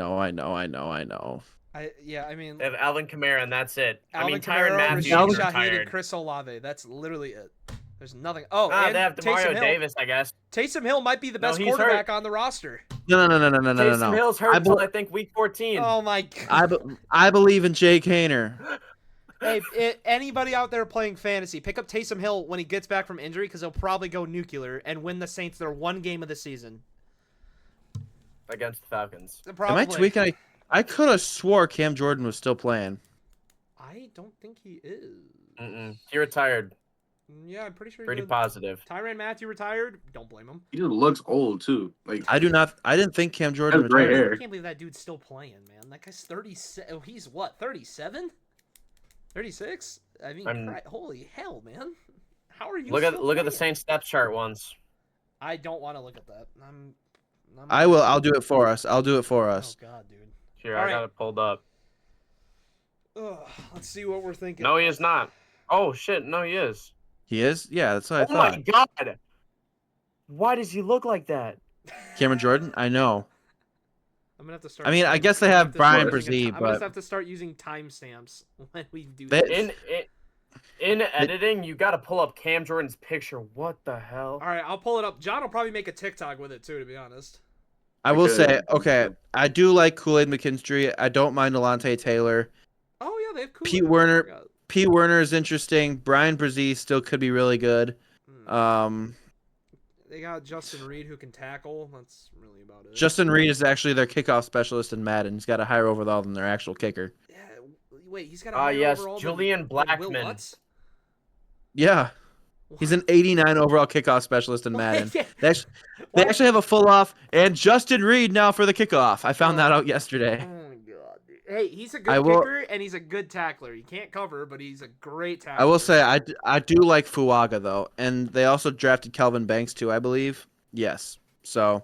They have Alvin Kamara, and that's it. Alvin Tyrann Kamara, Matthews Rashid is Shaheed, retired. and Chris Olave. That's literally it. There's nothing. Oh, They and have Taysom Demario Hill. Davis, I guess. Taysom Hill might be the best he's quarterback hurt. on the roster. No. Taysom Hill's hurt until I think week 14. Oh my god. I believe in Jake Hayner. Hey, anybody out there playing fantasy, pick up Taysom Hill when he gets back from injury because he'll probably go nuclear and win the Saints their one game of the season. Against the Falcons. Probably. Am I tweaking? I could have swore Cam Jordan was still playing. I don't think he is. He retired. Yeah, I'm pretty sure. Pretty positive. Tyrann Matthew retired. Don't blame him. He looks old too. Like I didn't think Cam Jordan has gray retired. hair. I can't believe that dude's still playing, man. That guy's 37. Oh, he's what? 37? 36? I mean, holy hell, man. How are you? Look at the playing? Saints depth chart once. I don't want to look at that. I will. I'll do it for us. Oh god, dude. Here, All I right. got it pulled up. Ugh, let's see what we're thinking. No, he is not. Oh shit, no, he is. He is? Yeah, that's what I Oh thought. my god! Why does he look like that? Cameron Jordan? I know. I'm gonna have to start. I mean, I guess they have Brian Brzee, I'm gonna but have to start using timestamps when we do They- this. In editing, you got to pull up Cam Jordan's picture. What the hell? All right, I'll pull it up. John will probably make a TikTok with it too, to be honest. I will Okay. say, okay, I do like Kool-Aid McKinstry. I don't mind Alontae Taylor. Oh yeah, they have cool. Pete Werner is interesting. Brian Brzee still could be really good. They got Justin Reed who can tackle. That's really about it. Justin Reed is actually their kickoff specialist in Madden. He's got a higher overall than their actual kicker. Yeah, wait, he's got a higher Yes, overall Julian than Will Blackmon. Lutz? Yeah. He's an 89 overall kickoff specialist in Madden. Yeah. They actually have a full off and Justin Reed now for the kickoff. I found that out yesterday. Oh my god. Dude. Hey, he's a good I will- kicker and he's a good tackler. He can't cover, but he's a great tackler. I will say I do like Fuaga though, and they also drafted Kelvin Banks too, I believe. Yes. So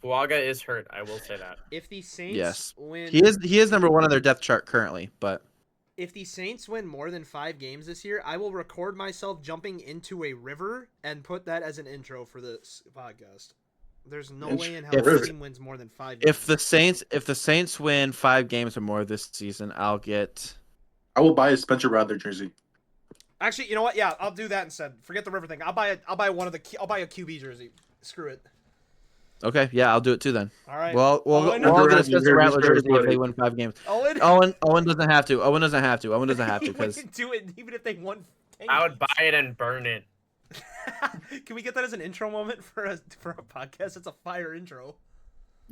Fuaga is hurt. I will say that. if the Saints yes, win, he is number one on their depth chart currently. But if the Saints win more than 5 games this year, I will record myself jumping into a river and put that as an intro for this podcast. There's no way in hell If- the team wins more than 5 games. if the Saints win 5 games or more this season, I will buy a Spencer Rattler jersey. Actually, you know what? Yeah, I'll do that instead. Forget the river thing. I'll buy a QB jersey. Screw it. okay, yeah, I'll do it too then. All right. Well, Owen? we'll get a You Spencer heard Rattler Mr. jersey if they Buddy. win 5 games. Owen. Owen doesn't have to. Owen doesn't have to He because wouldn't do it even if they won. 10 I would games. buy it and burn it. Can we get that as an intro moment for a podcast? It's a fire intro.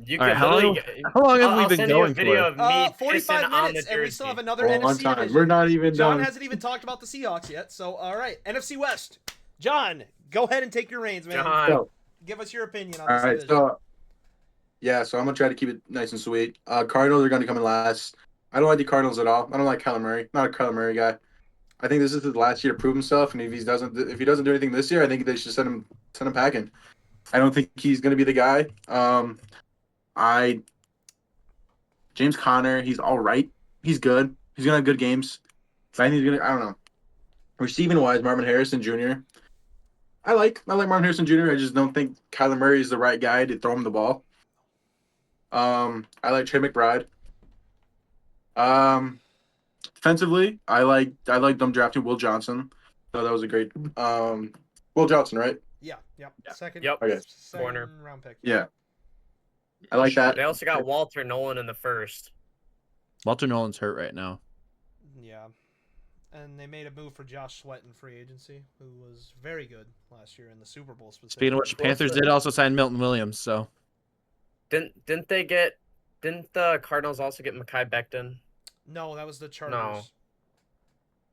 You All right, could how long- literally. how long have I'll we been send going you a video for? of me 45 pissing on minutes, the and we still jersey. have another Well, on NFC time. division. We're not even John done. hasn't even talked about the Seahawks yet. So, all right, NFC West. John, go ahead and take your reins, man. John, So, Give us your opinion on all this right, division. so Yeah, so I'm gonna try to keep it nice and sweet. Cardinals are gonna come in last. I don't like the Cardinals at all. I don't like Kyler Murray. Not a Kyler Murray guy. I think this is his last year to prove himself, and if he doesn't do anything this year, I think they should send him packing. I don't think he's gonna be the guy. I James Conner, he's all right. He's good. He's gonna have good games. But I think he's gonna. I don't know. Receiving wise, Marvin Harrison Jr. I like Marvin Harrison Jr. I just don't think Kyler Murray is the right guy to throw him the ball. I like Trey McBride. Um, Defensively, I like them drafting Will Johnson. So that was a great Will Johnson, right? Yeah. Second. Yep. Okay. Second Corner. round pick. Yeah. I like that. They also got Walter Nolan in the first. Walter Nolan's hurt right now. Yeah. And they made a move for Josh Sweat in free agency, who was very good last year in the Super Bowl specifically. Speaking of which, Panthers did also sign Milton Williams. So Didn't the Cardinals also get Mekhi Becton? No, that was the Chargers.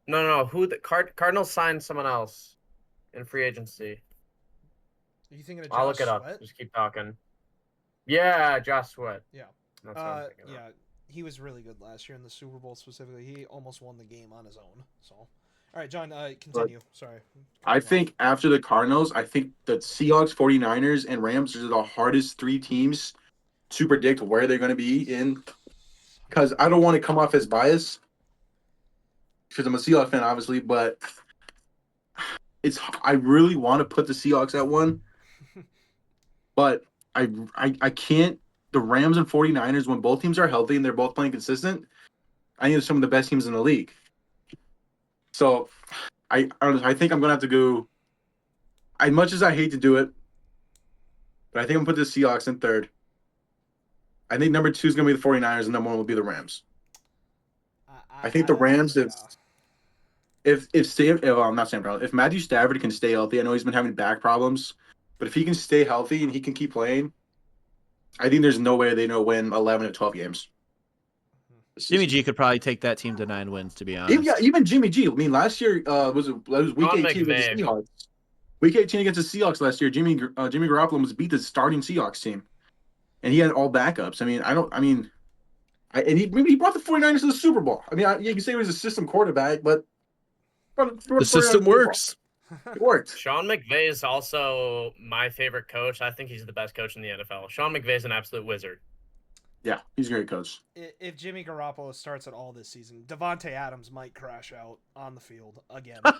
No. Who the Cardinals signed someone else in free agency? Are you thinking of Josh I'll look it up. Sweat? Just keep talking. Yeah, Josh Sweat. Yeah. That's what I'm thinking of. Yeah, he was really good last year in the Super Bowl specifically. He almost won the game on his own. So, all right, John, continue. Sorry. I think after the Cardinals, I think the Seahawks, 49ers, and Rams are the hardest three teams to predict where they're going to be in. Because I don't want to come off as biased, because I'm a Seahawks fan, obviously, but I really want to put the Seahawks at 1, but I can't. The Rams and 49ers, when both teams are healthy and they're both playing consistent, I think they're some of the best teams in the league. So I think I'm going to have to go, as much as I hate to do it, but I think I'm going to put the Seahawks in 3rd. I think number 2 is going to be the 49ers, and number 1 will be the Rams. I think the Rams, if Matthew Stafford can stay healthy, I know he's been having back problems, but if he can stay healthy and he can keep playing, I think there's no way they don't win 11 of 12 games. Jimmy G could probably take that team to 9 wins, to be honest. Even Jimmy G. I mean, last year was week 18 against the Seahawks. Week 18 against the Seahawks last year, Jimmy Garoppolo was beat the starting Seahawks team, and he had all backups. And he brought the 49ers to the Super Bowl. I mean, you can say he was a system quarterback, but the system works. It worked. Sean McVay is also my favorite coach. I think he's the best coach in the NFL. Sean McVay is an absolute wizard. Yeah, he's a great coach. If Jimmy Garoppolo starts at all this season, Devontae Adams might crash out on the field again. Bro's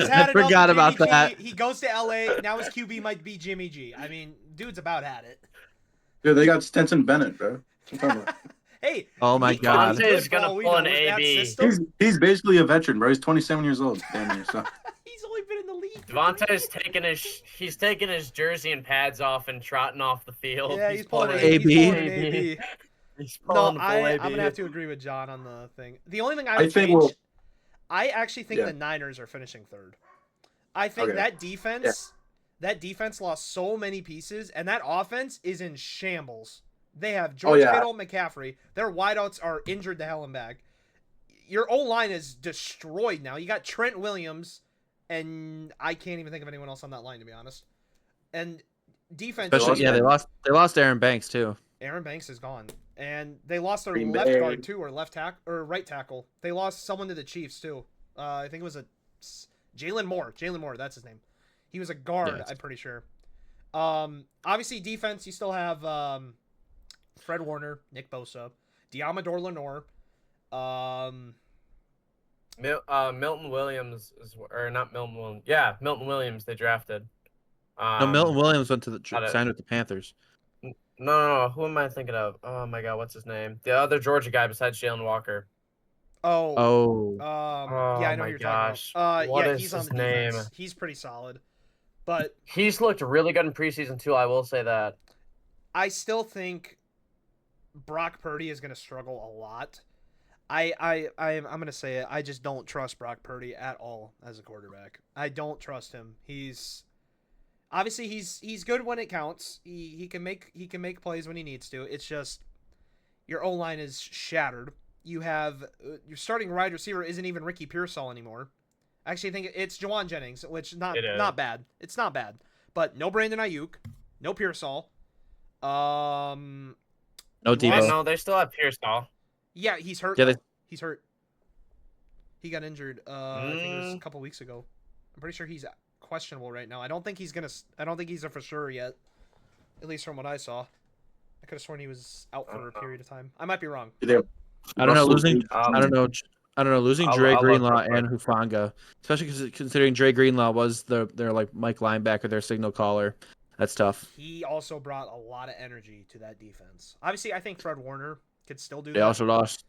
had it. Forgot about that. He goes to LA. Now his QB might be Jimmy G. I mean, dude's about at it. Dude, they got Stenson Bennett, bro. Hey. Oh my God. Devontae is gonna pull an AB. He's basically a veteran, bro. He's 27 years old. Damn near, so. He's only been in the league. Devontae's taking his jersey and pads off and trotting off the field. Yeah, he's pulling an AB. AB. He's No, pulling I'm gonna have to agree with John on the thing. The only thing I would change, I actually think the Niners are finishing 3rd. I think that defense lost so many pieces, and that offense is in shambles. They have George Kittle, McCaffrey. Their wideouts are injured to hell and back. Your O-line is destroyed now. You got Trent Williams, and I can't even think of anyone else on that line, to be honest. And defense... Especially, they lost Aaron Banks, too. Aaron Banks is gone. And they lost their Green left Bay. guard, too, or right tackle. They lost someone to the Chiefs, too. I think it was Jalen Moore. Jalen Moore, that's his name. He was a guard, I'm pretty sure. Obviously, defense, you still have Fred Warner, Nick Bosa, Diamador Lenore. Milton Williams or not Milton Williams. Yeah, Milton Williams they drafted. No, Milton Williams went to signed with the Panthers. No. Who am I thinking of? Oh my God, what's his name? The other Georgia guy besides Jalen Walker. Yeah, I know who you're gosh. talking about. What yeah, is he's on his the name? defense. He's pretty solid. But he's looked really good in preseason too, I will say that. I still think Brock Purdy is going to struggle a lot. I'm going to say it. I just don't trust Brock Purdy at all as a quarterback. I don't trust him. He's good when it counts. He can make plays when he needs to. It's just your O-line is shattered. You have your starting wide receiver isn't even Ricky Pearsall anymore. I actually think it's Juwan Jennings, which not bad. It's not bad. But no Brandon Ayuk, no Pearsall. No He Debo. lost- No, they still have Pearsall. Yeah, he's hurt. Yeah, though. He's hurt. He got injured. I think it was a Mm. couple weeks ago. I'm pretty sure he's questionable right now. I don't think he's a for sure yet. At least from what I saw. I could have sworn he was out for a period of time. I might be wrong. They have I don't know. Russell Losing. Gage. I don't know. I don't know. Losing Dre I'll look real Greenlaw quick. and Hufanga, especially considering Dre Greenlaw was their like Mike linebacker, their signal caller. That's tough. He also brought a lot of energy to that defense. Obviously, I think Fred Warner could still do They that. also lost.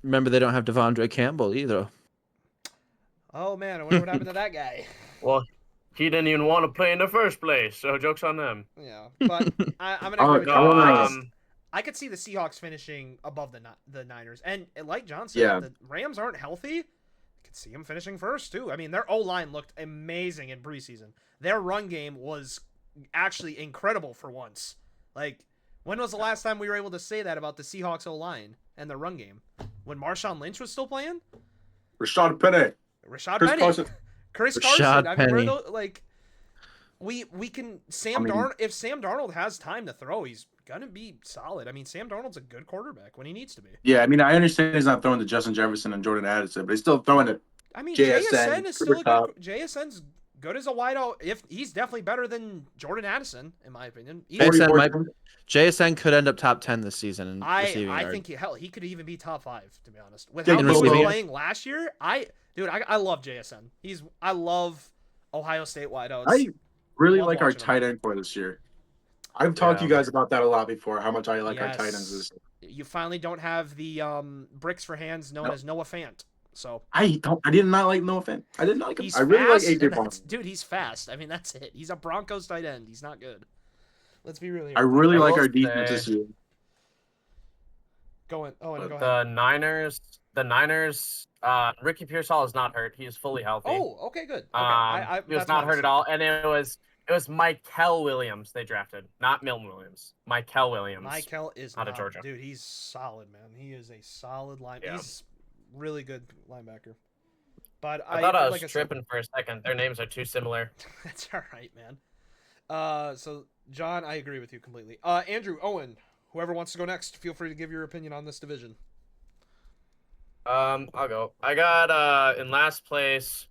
Remember, they don't have Devondre Campbell either. Oh man, I wonder what happened to that guy. Well, he didn't even want to play in the first place, so joke's on them. Yeah, but I'm gonna Oh, agree with you. I wanna- I could see the Seahawks finishing above the Niners, and like John said, Yeah. if the Rams aren't healthy, I could see them finishing first too. I mean, their O line looked amazing in preseason. Their run game was actually incredible for once. Like, when was the last time we were able to say that about the Seahawks O line and their run game? When Marshawn Lynch was still playing, Rashad Penny. Rashad Chris Penny, Carson. Chris Rashad Carson. I mean, Penny. like. We can if Sam Darnold has time to throw, he's gonna be solid. I mean, Sam Darnold's a good quarterback when he needs to be. Yeah, I mean, I understand he's not throwing to Justin Jefferson and Jordan Addison, but he's still throwing it. I mean, JSN, JSN is still a Cooper good. JSN's good as a wideout. If he's definitely better than Jordan Addison, in my opinion. JSN could end up top 10 this season in receiving I yard. think he could even be top 5, to be honest. With Yeah, how in he was receiving. playing last year, I love JSN. I love Ohio State wideouts. I really Love like our watching him. tight end for this year. I've talked to you Yeah. guys about that a lot before, how much I like our tight ends this year. You finally don't have the bricks for hands known as Noah Fant. So I did not like Noah Fant. I didn't like him. he's I really like fast, AJ and Brown. dude, he's fast. I mean, that's it. He's a Broncos tight end. He's not good. Let's be real here. I really I like will our defense say- this year. Go ahead. Go ahead. The Niners, Ricky Pearsall is not hurt. He is fully healthy. Oh, okay, good. Okay. He was that's not what I hurt at all, and it was Mikel Williams they drafted, not Milton Williams. Mikel Williams. Michael is out not of Georgia. Dude, he's solid, man. He is a solid line. Yeah. He's really good linebacker. But I thought I was like said- tripping for a second. Their names are too similar. That's all right, man. So John, I agree with you completely. Andrew, Owen, whoever wants to go next, feel free to give your opinion on this division. I'll go. I got in last place.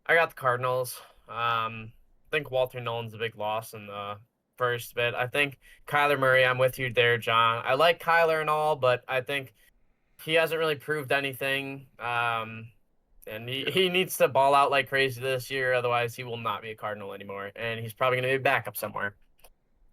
I got the Cardinals. I think Walter Nolan's a big loss in the first bit. I think Kyler Murray. I'm with you there, John. I like Kyler and all, but I think he hasn't really proved anything. And he needs to ball out like crazy this year, otherwise he will not be a Cardinal anymore, and he's probably going to be a backup somewhere.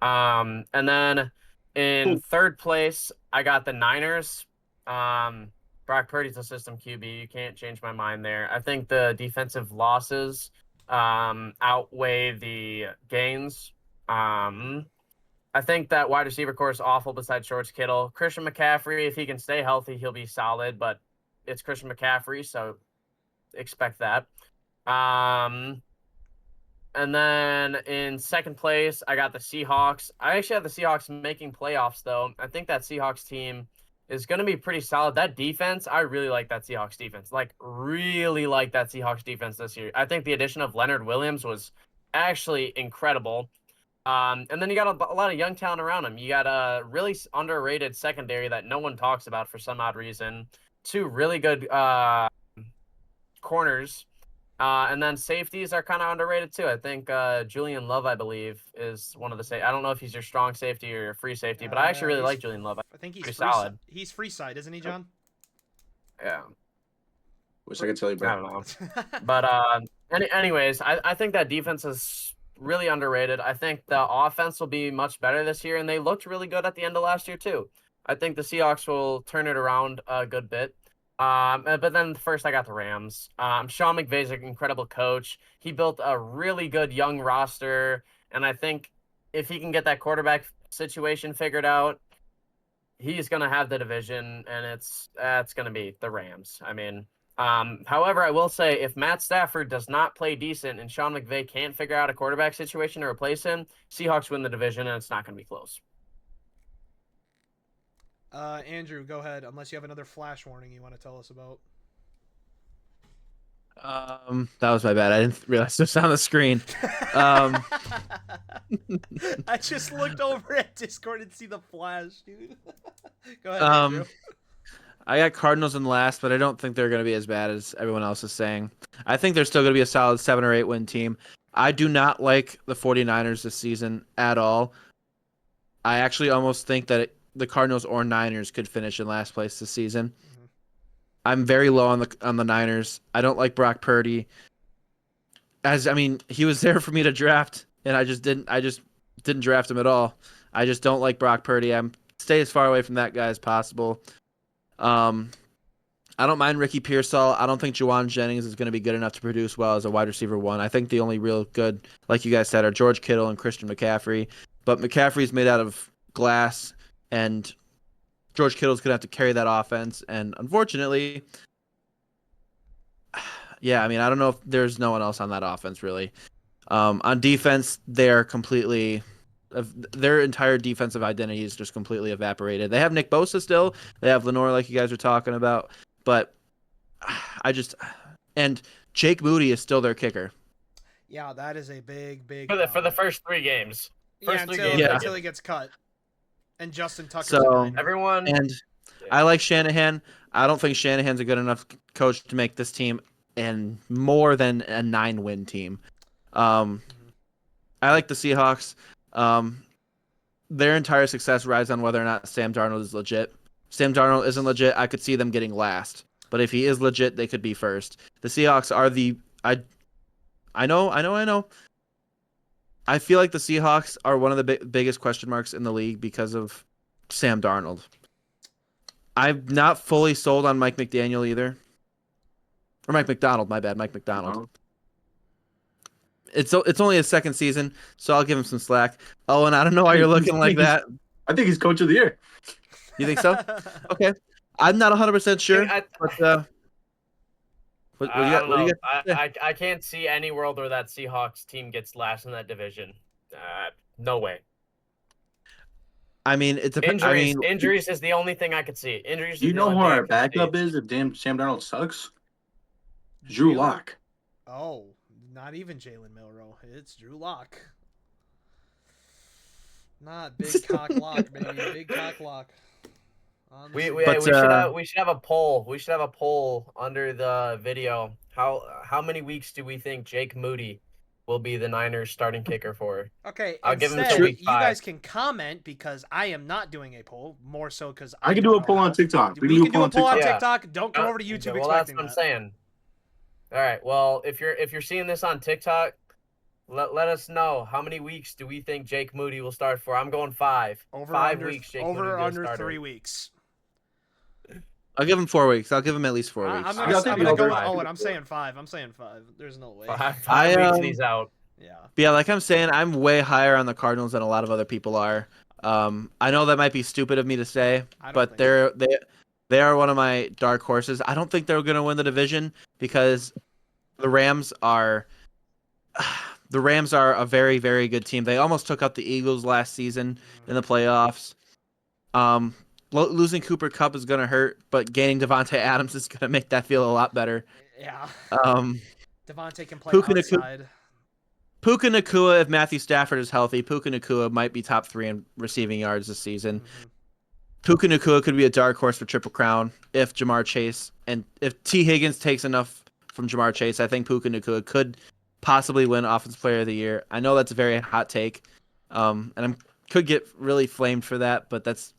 And then in third place, I got the Niners. Brock Purdy's a system QB. You can't change my mind there. I think the defensive losses outweigh the gains. I think that wide receiver core is awful besides George Kittle. Christian McCaffrey, if he can stay healthy, he'll be solid, but it's Christian McCaffrey, so expect that. And then in second place, I got the Seahawks. I actually have the Seahawks making playoffs, though. I think that Seahawks team is going to be pretty solid. That defense, I really like that Seahawks defense. Really like that Seahawks defense this year. I think the addition of Leonard Williams was actually incredible. And then you got a lot of young talent around him. You got a really underrated secondary that no one talks about for some odd reason. 2 really good corners. And then safeties are kind of underrated too. I think Julian Love, I believe, is one of the I don't know if he's your strong safety or your free safety, but I actually really like Julian Love. I think he's Pretty free, solid. He's free side, isn't he, John? Yeah, Wish I could tell you, I but don't know. But anyways, I think that defense is really underrated. I think the offense will be much better this year, and they looked really good at the end of last year too. I think the Seahawks will turn it around a good bit. But then first I got the Rams. Sean McVay's an incredible coach. He built a really good young roster, and I think if he can get that quarterback situation figured out, he's gonna have the division, and that's gonna be the Rams. I mean, however, I will say if Matt Stafford does not play decent and Sean McVay can't figure out a quarterback situation to replace him, Seahawks win the division, and it's not gonna be close. Andrew, go ahead. Unless you have another flash warning you want to tell us about. That was my bad. I didn't realize it was on the screen. I just looked over at Discord and see the flash, dude. Go ahead, Andrew. I got Cardinals in last, but I don't think they're going to be as bad as everyone else is saying. I think they're still going to be a solid 7 or 8 win team. I do not like the 49ers this season at all. I actually almost think that the Cardinals or Niners could finish in last place this season. Mm-hmm. I'm very low on the Niners. I don't like Brock Purdy. He was there for me to draft, and I just didn't draft him at all. I just don't like Brock Purdy. Stay as far away from that guy as possible. I don't mind Ricky Pearsall. I don't think Juwan Jennings is going to be good enough to produce well as a wide receiver 1. I think the only real good, like you guys said, are George Kittle and Christian McCaffrey. But McCaffrey's made out of glass, and George Kittle's going to have to carry that offense. And unfortunately, yeah, I don't know if there's no one else on that offense, really. On defense, their entire defensive identity is just completely evaporated. They have Nick Bosa still. They have Lenore, like you guys were talking about. But and Jake Moody is still their kicker. Yeah, that is a big for the first 3 games. Until he gets cut. And Justin Tucker's everyone. And I like Shanahan. I don't think Shanahan's a good enough coach to make this team and more than a 9-win team. I like the Seahawks. Their entire success rides on whether or not Sam Darnold is legit. Sam Darnold isn't legit, I could see them getting last. But if he is legit, they could be first. The Seahawks are I know. I feel like the Seahawks are one of the biggest question marks in the league because of Sam Darnold. I'm not fully sold on Mike McDaniel either. Or Mike McDonald, my bad, Mike McDonald. It's only his second season, so I'll give him some slack. Oh, and I don't know why you're looking like that. I think he's coach of the year. You think so? Okay. I'm not 100% sure. What do you got? I can't see any world where that Seahawks team gets last in that division. No way. Injuries is the only thing I could see. Injuries. You know who our backup is if Sam Darnold sucks? Drew Lock. Oh, not even Jalen Milroe. It's Drew Lock. Not Big Cock Lock, baby. Big Cock Lock. We should have a poll. We should have a poll under the video. How many weeks do we think Jake Moody will be the Niners starting kicker for? Okay, I'll give him instead, to week 5. You guys can comment because I am not a poll. More so because I can do a poll on TikTok. We can do a poll on TikTok. Don't come over to YouTube. Well, that's what I'm saying. All right. Well, if you're seeing this on TikTok, let us know how many weeks do we think Jake Moody will start for. I'm going 5. Over 5 under, weeks. Jake over Moody under starter. 3 weeks. I'll give him 4 weeks. I'll give him at least 4 weeks. I'm gonna go with Owen. I'm saying 5. There's no way. 5 weeks and he's out. Yeah. But yeah, like I'm saying, I'm way higher on the Cardinals than a lot of other people are. I know that might be stupid of me to say, but they are one of my dark horses. I don't think they're going to win the division because the Rams are a very, very good team. They almost took out the Eagles last season in the playoffs. Losing Cooper Kupp is going to hurt, but gaining Devontae Adams is going to make that feel a lot better. Yeah. Devontae can play outside. Puka Nacua, if Matthew Stafford is healthy, Puka Nacua might be top 3 in receiving yards this season. Mm-hmm. Puka Nacua could be a dark horse for Triple Crown if Jamar Chase and if T. Higgins takes enough from Jamar Chase. I think Puka Nacua could possibly win Offensive Player of the Year. I know that's a very hot take, and I could get really flamed for that, but that's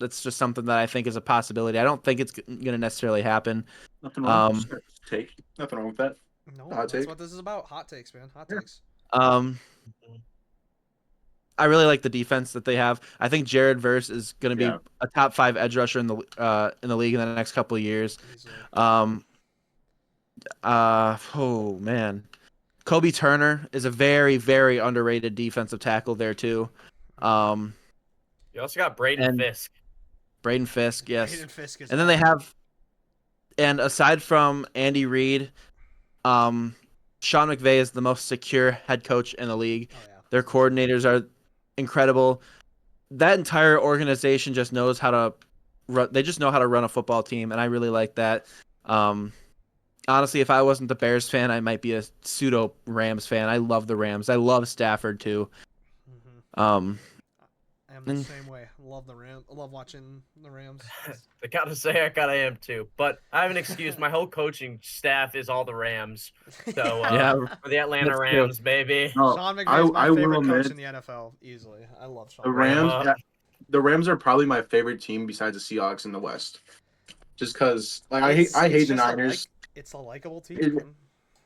just something that I think is a possibility. I don't think it's going to necessarily happen. Nothing wrong with take. Nothing wrong with that. No, that's what this is about. Hot takes, man. Hot takes. I really like the defense that they have. I think Jared Verse is going to be a top 5 edge rusher in the league in the next couple of years. Oh man, Kobe Turner is a very, very underrated defensive tackle there too. You also got Braden Fisk. Braden Fisk, yes. Braden Fisk is and then they have, and aside from Andy Reid, Sean McVay is the most secure head coach in the league. Oh, yeah. Their coordinators are incredible. That entire organization just knows how to run. They just know how to run a football team, and I really like that. Honestly, if I wasn't the Bears fan, I might be a pseudo Rams fan. I love the Rams. I love Stafford too. I am the same way. I love the Rams. I love watching the Rams. I gotta say, I am too. But I have an excuse. My whole coaching staff is all the Rams. So Yeah, for the Atlanta that's true. Rams, baby. No, Sean McVay is my I will favorite coach admit in the NFL, easily. I love Sean the McVay. Rams. up. Yeah, the Rams are probably my favorite team besides the Seahawks in the West. Just because, like, I hate It's the just Niners. it's a likable team. It- man.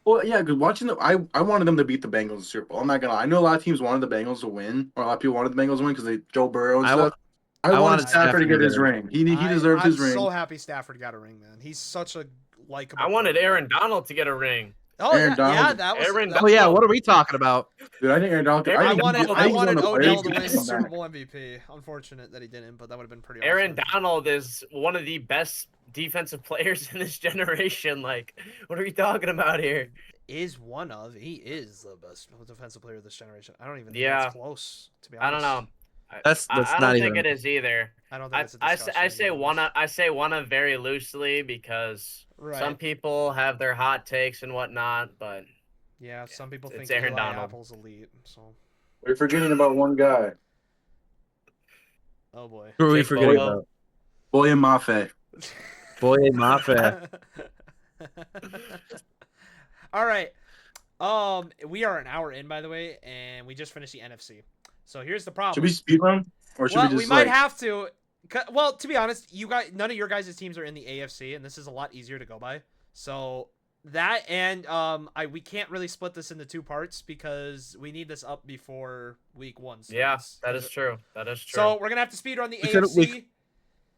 Well, yeah, because watching I wanted them to beat the Bengals in the Super Bowl. I'm not gonna lie. I know a lot of teams wanted the Bengals to win, or a lot of people wanted the Bengals to win because they Joe Burrow and I wa- stuff. I wanted wanted Stafford to Stafford get to his get it. ring. He deserved I'm his ring. so happy Stafford got a ring, man. He's such a likable. I wanted player. Aaron Donald to get a ring. Oh Aaron yeah, Donald. that was. Aaron that- Oh yeah, what are we talking about? Dude, I think Aaron Donald. Aaron I think- wanted I think he's one of the Odell players to who win can the come Super back. Bowl MVP. Unfortunate that he didn't, but that would have been pretty. Aaron awesome. Donald is one of the best defensive players in this generation. Like, what are we talking about here? He is the best defensive player of this generation. I don't even think Yeah. that's close, to be I honest. don't know. That's I not don't even. think it is either. I don't think it's a I discussion. say one. I say one of very loosely because Right. some people have their hot takes and whatnot, but Yeah, some people it's think Aaron Eli Donald. Apple's elite. So, We're forgetting about one guy, oh boy. Who are we Jake forgetting Bobo. about? William Maffei. Boye Mafe. All right. We are an hour in, by the way, and we just finished the NFC. So here's the problem. Should we speed run, or should Well, we we just might like? have to. Well, to be honest, none of your guys' teams are in the AFC, and this is a lot easier to go by. So that and we can't really split this into two parts because we need this up before week 1 starts. yeah, that is true. That is true. So we're gonna have to speed run the We could- AFC.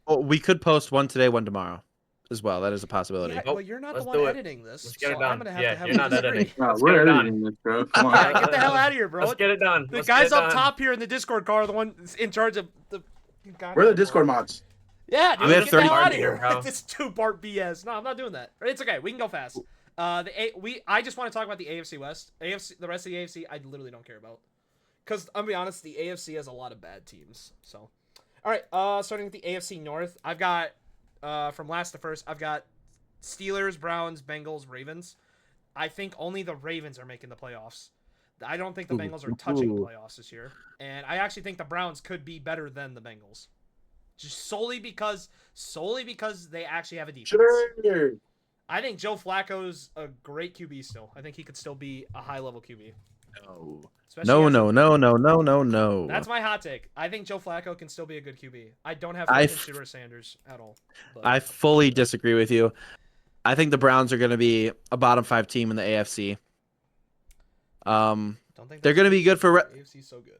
Well, we could post one today, one tomorrow, as well. That is a possibility. Yeah, Oh, well, you're not the let's one do it. editing this, Let's get so it done. I'm gonna have Yeah, to have you're a not disagree. editing. No, Let's we're get it done. editing this, bro. Come on. Yeah, get the hell out of here, bro. Let's get it done. The Let's guys get it up done. top here in the Discord call are the ones in charge of the. We're the Discord mods. Yeah, dude, We have get the hell 30 out of here. bro. This 2-part BS. No, I'm not doing that. It's okay. We can go fast. I just want to talk about the AFC West. The rest of the AFC, I literally don't care about. Because I'll be honest, the AFC has a lot of bad teams. So, all right. Starting with the AFC North, I've got from last to first, I've got Steelers, Browns, Bengals, Ravens. I think only the Ravens are making the playoffs. I don't think the Bengals are touching playoffs this year, and I actually think the Browns could be better than the Bengals, just solely because they actually have a defense. Sure. I think Joe Flacco's a great QB still. I think he could still be a high level QB. No. Especially No, as- no, no, no, no, no, no. That's my hot take. I think Joe Flacco can still be a good QB. I don't have I faith in Shedeur Sanders at all. But I fully disagree with you. I think the Browns are going to be a bottom 5 team in the AFC. don't think They're going to be good for. the AFC's so good.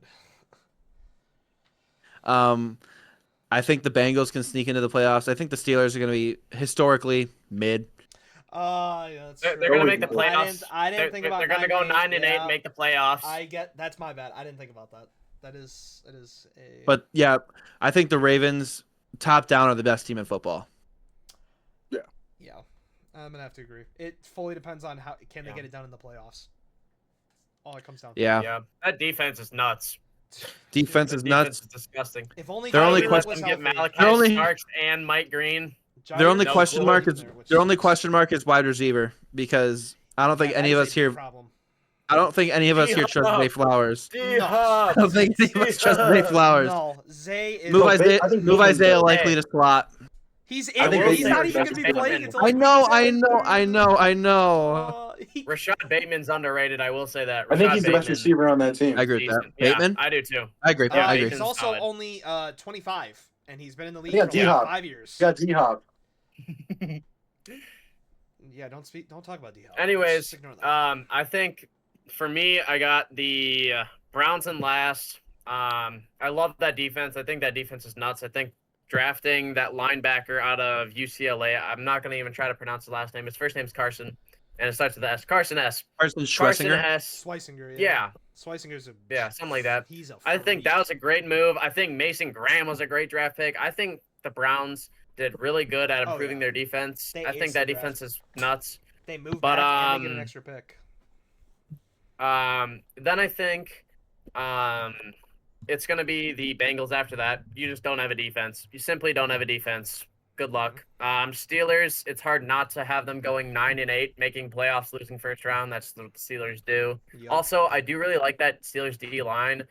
I think the Bengals can sneak into the playoffs. I think the Steelers are going to be historically mid. Yeah, that's They're true. going to make the I playoffs. I didn't think about They're going to go 9 and 8 yeah. and make the playoffs. That's my bad. I didn't think about that. That is a. But yeah, I think the Ravens, top down, are the best team in football. Yeah, I'm gonna have to agree. It fully depends on how can they Yeah. get it done in the playoffs. All it comes down to. Yeah, Yeah, that defense is nuts. defense is Defense nuts. is disgusting. If only Their only Kyler question- was Get healthy. Malachi They're only- Starks and Mike Green. Their only Jair question Alexander mark in is there, which their only sucks. question mark is wide receiver because I don't think Yeah, any that of is us a big here. problem. I don't think any of us here trust Zay Flowers. D-Hop. I don't think any of us trust Zay Flowers. No, Zay is. Move No, Isaiah. I think Move Bateman's Isaiah better. likely to slot. He's I in. think He's Bateman's not even better. gonna be playing until. I know. I know. Rashad Bateman's underrated. I will say that. I think Rashad he's the best Bateman, receiver on that team. I agree with that. decent. Yeah, Bateman. I do too. I agree. Yeah, I agree. He's Bateman's also solid. only 25, and he's been in the league Yeah, for D-Hop. 5 years. You got D-Hop. Yeah, don't talk about D-Hop. Anyways, Just ignore that. I think for me, I got the Browns in last. I love that defense. I think that defense is nuts. I think drafting that linebacker out of UCLA, I'm not going to even try to pronounce the last name. His first name's Carson, and it starts with S. Carson S. Carson Carson Schwarzenegger. S. Schweisinger. Yeah, Schweisinger's a. yeah, something like that. He's a. I think freak. that was a great move. I think Mason Graham was a great draft pick. I think the Browns did really good at Oh, improving yeah. their defense. They I think aced that the defense draft. is nuts. They moved but, back and they get an extra pick. Then I think it's going to be the Bengals after that. You just don't have a defense. You simply don't have a defense. good luck. Steelers, it's hard not to have them going 9-8, making playoffs, losing first round. That's what the Steelers do. Yep. Also, I do really like that Steelers D line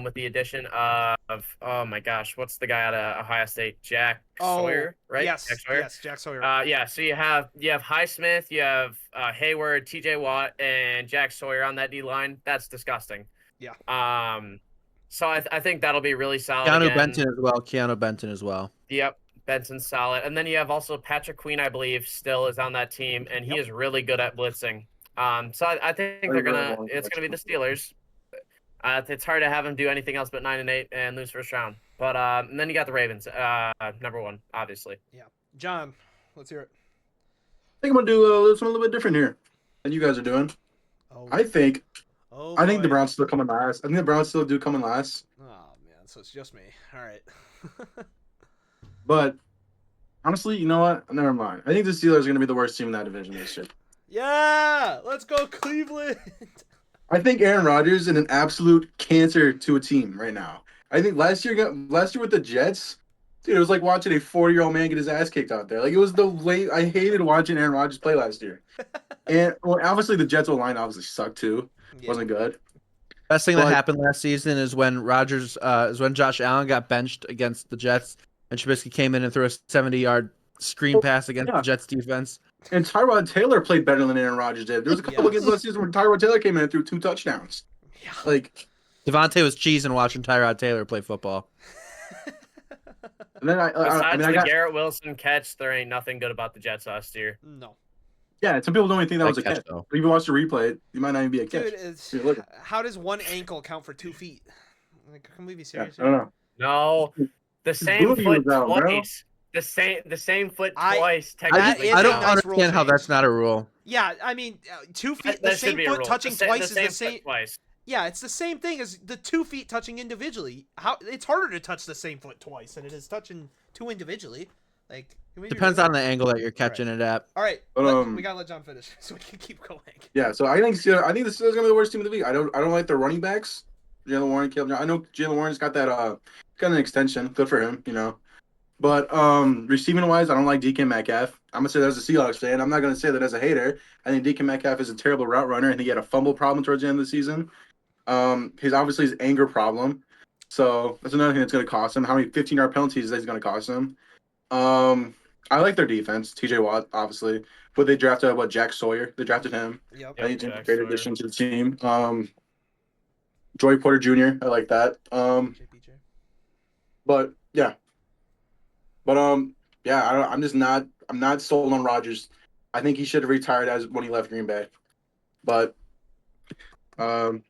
with the addition of oh my gosh, what's the guy out of Ohio State? Jack Sawyer, right? Yes, Jack Sawyer. yes, Jack Sawyer. Yeah, so you have Highsmith, you have Hayward, T.J. Watt, and Jack Sawyer on that D line. That's disgusting. Yeah. So I think that'll be really solid. Keanu Benton as well. Yep, Benson's solid, and then you have also Patrick Queen, I believe, still is on that team, and he is really good at blitzing. So I think it's gonna be the Steelers. It's hard to have them do anything else but 9-8 and lose first round. But and then you got the Ravens, number one, obviously. Yeah, John, let's hear it. I think I'm gonna do something a little bit different here than you guys are doing. Oh, I think the boy. Browns still come in last. I think the Browns still do come in last. Oh man, so it's just me. All right. But honestly, you know what? Never mind. I think the Steelers are going to be the worst team in that division this year. Yeah, let's go Cleveland. I think Aaron Rodgers is an absolute cancer to a team right now. I think last year with the Jets, dude, it was like watching a 40-year-old man get his ass kicked out there. Like, it was the way I hated watching Aaron Rodgers play last year. And well, obviously the Jets' line obviously sucked too. Wasn't good. Best thing that happened last season is when Josh Allen got benched against the Jets, and Trubisky came in and threw a 70-yard screen pass against the Jets defense. And Tyrod Taylor played better than Aaron Rodgers did. There was a couple games last season where Tyrod Taylor came in and threw 2 touchdowns. Yeah. Like, Devontae was cheesing watching Tyrod Taylor play football. And then Besides the Garrett Wilson catch, there ain't nothing good about the Jets last year. No. Yeah, some people don't even think that was a catch. Though. If you watch the replay, it might not even be a catch. Dude, how does one ankle count for 2 feet? Like, can we be serious? I don't know. No, the same foot twice. The same foot twice. Technically, I don't nice understand how that's not a rule. Yeah, I mean, 2 feet. That The same foot touching twice is the same. Twice. Yeah, it's the same thing as the 2 feet touching individually. How it's harder to touch the same foot twice than it is touching 2 individually. Like, depends on the angle that you're catching it at. All right, we gotta let John finish so we can keep going. Yeah, so I think the Steelers is gonna be the worst team in the league. I don't like their running backs. Jalen Warren, Caleb. I know Jalen Warren's got that got an extension. Good for him, you know. But receiving wise, I don't like DK Metcalf. I'm gonna say that as a Seahawks fan. I'm not gonna say that as a hater. I think DK Metcalf is a terrible route runner. I think he had a fumble problem towards the end of the season. His anger problem. So that's another thing that's gonna cost him. How many 15-yard penalties is that he's gonna cost him? I like their defense. T.J. Watt, obviously. But they drafted Jack Sawyer. They drafted him. Yep. I think he's a great addition to the team. Joey Porter Jr. I like that. JPJ. But yeah. But I'm not sold on Rodgers. I think he should have retired when he left Green Bay. But yeah,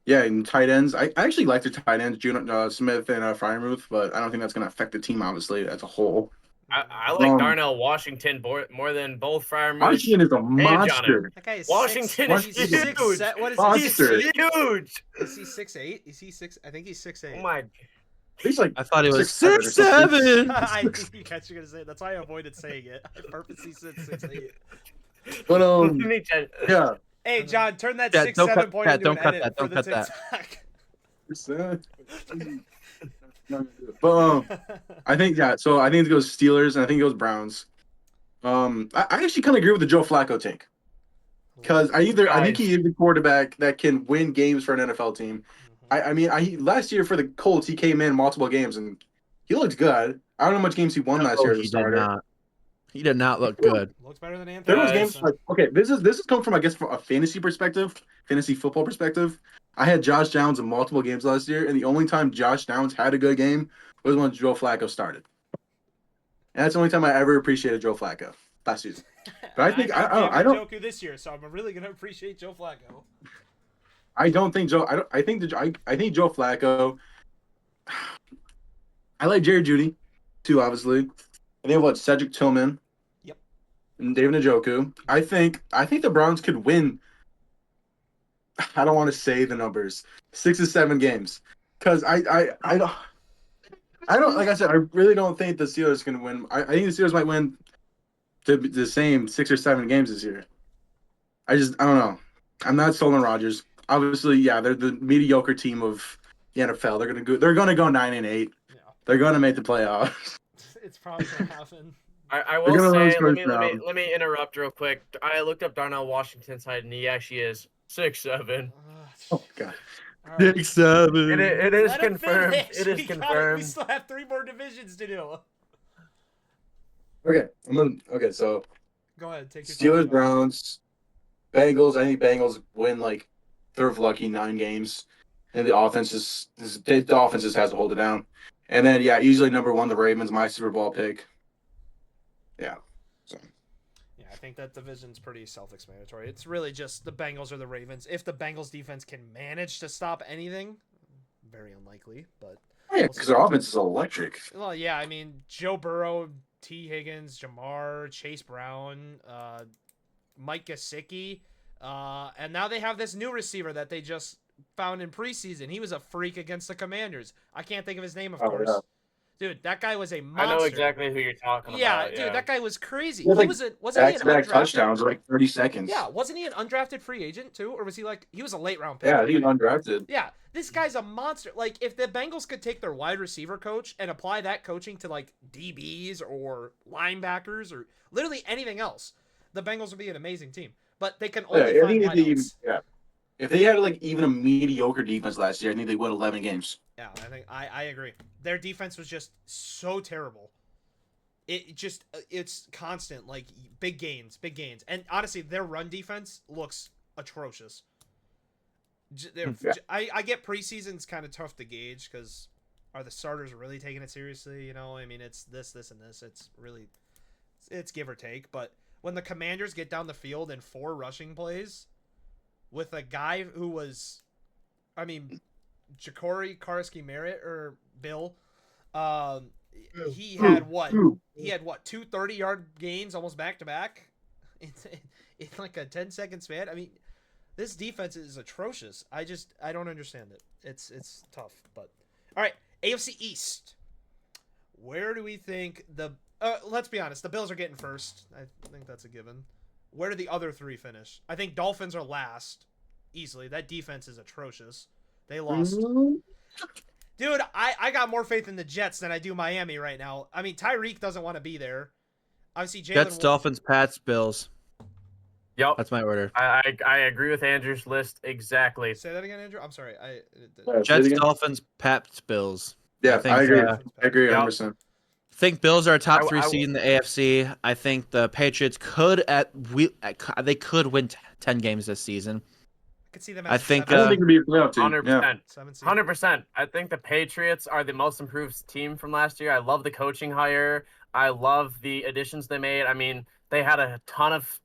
and tight ends. I actually like the tight ends, Smith and Freiermuth, but I don't think that's going to affect the team, obviously, as a whole. I like Darnell Washington more than both Freiermuth. Washington is a monster. That guy is Washington is huge. What is Monster. he? He's huge. Is he 6'8"? Is he 6? I think he's 6'8". Oh my. He's like I thought he was 6'7". 6'7". I knew you guys were gonna say it. That's why I avoided saying it. I purposely said 6'8". But yeah. Hey John, turn that Yeah, 6'7" point into don't an cut edit that, for don't the cut TikTok. But I think So I think it goes Steelers and I think it goes Browns. I actually kind of agree with the Joe Flacco take because I think he is the quarterback that can win games for an NFL team. I mean, last year for the Colts he came in multiple games and he looked good. I don't know how much games he won last year as a starter. He did not look good. Looks better than Anthony. There was games like this is come from I guess from a fantasy football perspective. I had Josh Downs in multiple games last year, and the only time Josh Downs had a good game was when Joe Flacco started. And that's the only time I ever appreciated Joe Flacco last season. But I think I don't Joku this year, so I'm really gonna appreciate Joe Flacco. I think Joe I like Jerry Jeudy too, obviously. And they have Cedric Tillman. Yep. And David Njoku. I think the Browns could win. I don't want to say the numbers. 6 to 7 games. Because I don't like I said, I really don't think the Steelers can win. I think the Steelers might win the same 6 or 7 games this year. I don't know. I'm not sold on Rodgers. Obviously, yeah, they're the mediocre team of the NFL. They're gonna go 9-8. Yeah. They're gonna make the playoffs. It's probably gonna happen. I They're will gonna lose say, first let me round. let me interrupt real quick. I looked up Darnell Washington's height, and he actually is 6'7". Oh God. All right. 6'7". It is Let him confirmed. finish. It is We confirmed. still have 3 more divisions to do. Okay, so Go ahead, take your Steelers, time. Joe. Browns, Bengals. I think Bengals win like they're lucky 9 games, and the offense just has to hold it down. And then easily number 1, the Ravens, my Super Bowl pick. Yeah. So Yeah, I think that division's pretty self-explanatory. It's really just the Bengals or the Ravens. If the Bengals defense can manage to stop anything, very unlikely, but yeah, because their offense is electric. well, yeah, I mean, Joe Burrow, T. Higgins, Jamar, Chase Brown, Mike Gesicki, and now they have this new receiver that they just found in preseason. He was a freak against the Commanders. I can't think of his name, of course. Yeah. Dude, that guy was a I monster. know exactly who you're talking Yeah, about. dude, that guy was crazy. He had, He like, wasn't he an Back-to-back undrafted touchdowns in like 30 seconds. Yeah, wasn't he an undrafted free agent too, or was he like he was a late round pick? Yeah, he was undrafted. Yeah, this guy's a monster. Like, if the Bengals could take their wide receiver coach and apply that coaching to like DBs or linebackers or literally anything else, the Bengals would be an amazing team. But they can only I find think wideouts. if they had like even a mediocre defense last year, I think they win 11 games. Yeah, I think I agree. Their defense was just so terrible. It's constant, like big gains, and honestly, their run defense looks atrocious. I get preseason's kind of tough to gauge because are the starters really taking it seriously? You know, I mean, it's this, and this. It's really, it's give or take. But when the Commanders get down the field in 4 rushing plays with a guy who was, I mean, Ja'Cory Karski Merritt or Bill, he had what? He had what? 2 30-yard gains almost back to back in like a 10-second span. I mean, this defense is atrocious. I don't understand it. It's tough, but all right. AFC East. Where do we think the? Let's be honest. The Bills are getting first. I think that's a given. Where do the other 3 finish? I think Dolphins are last, easily. That defense is atrocious. They lost. Dude, I got more faith in the Jets than I do Miami right now. I mean, Tyreek doesn't want to be there. Obviously, Jets, Dolphins, Pats, Bills. Yep. That's my order. I agree with Andrew's list exactly. Say that again, Andrew. I'm sorry. Jets, Dolphins, Pats, Bills. Yeah, I agree. I agree 100%. I think Bills are a top 3 seed in the AFC. I think the Patriots could win 10 games this season. I could see them. I think I don't think it'd be a playoff team. 100%. 100%. I think the Patriots are the most improved team from last year. I love the coaching hire. I love the additions they made. I mean, they had a ton of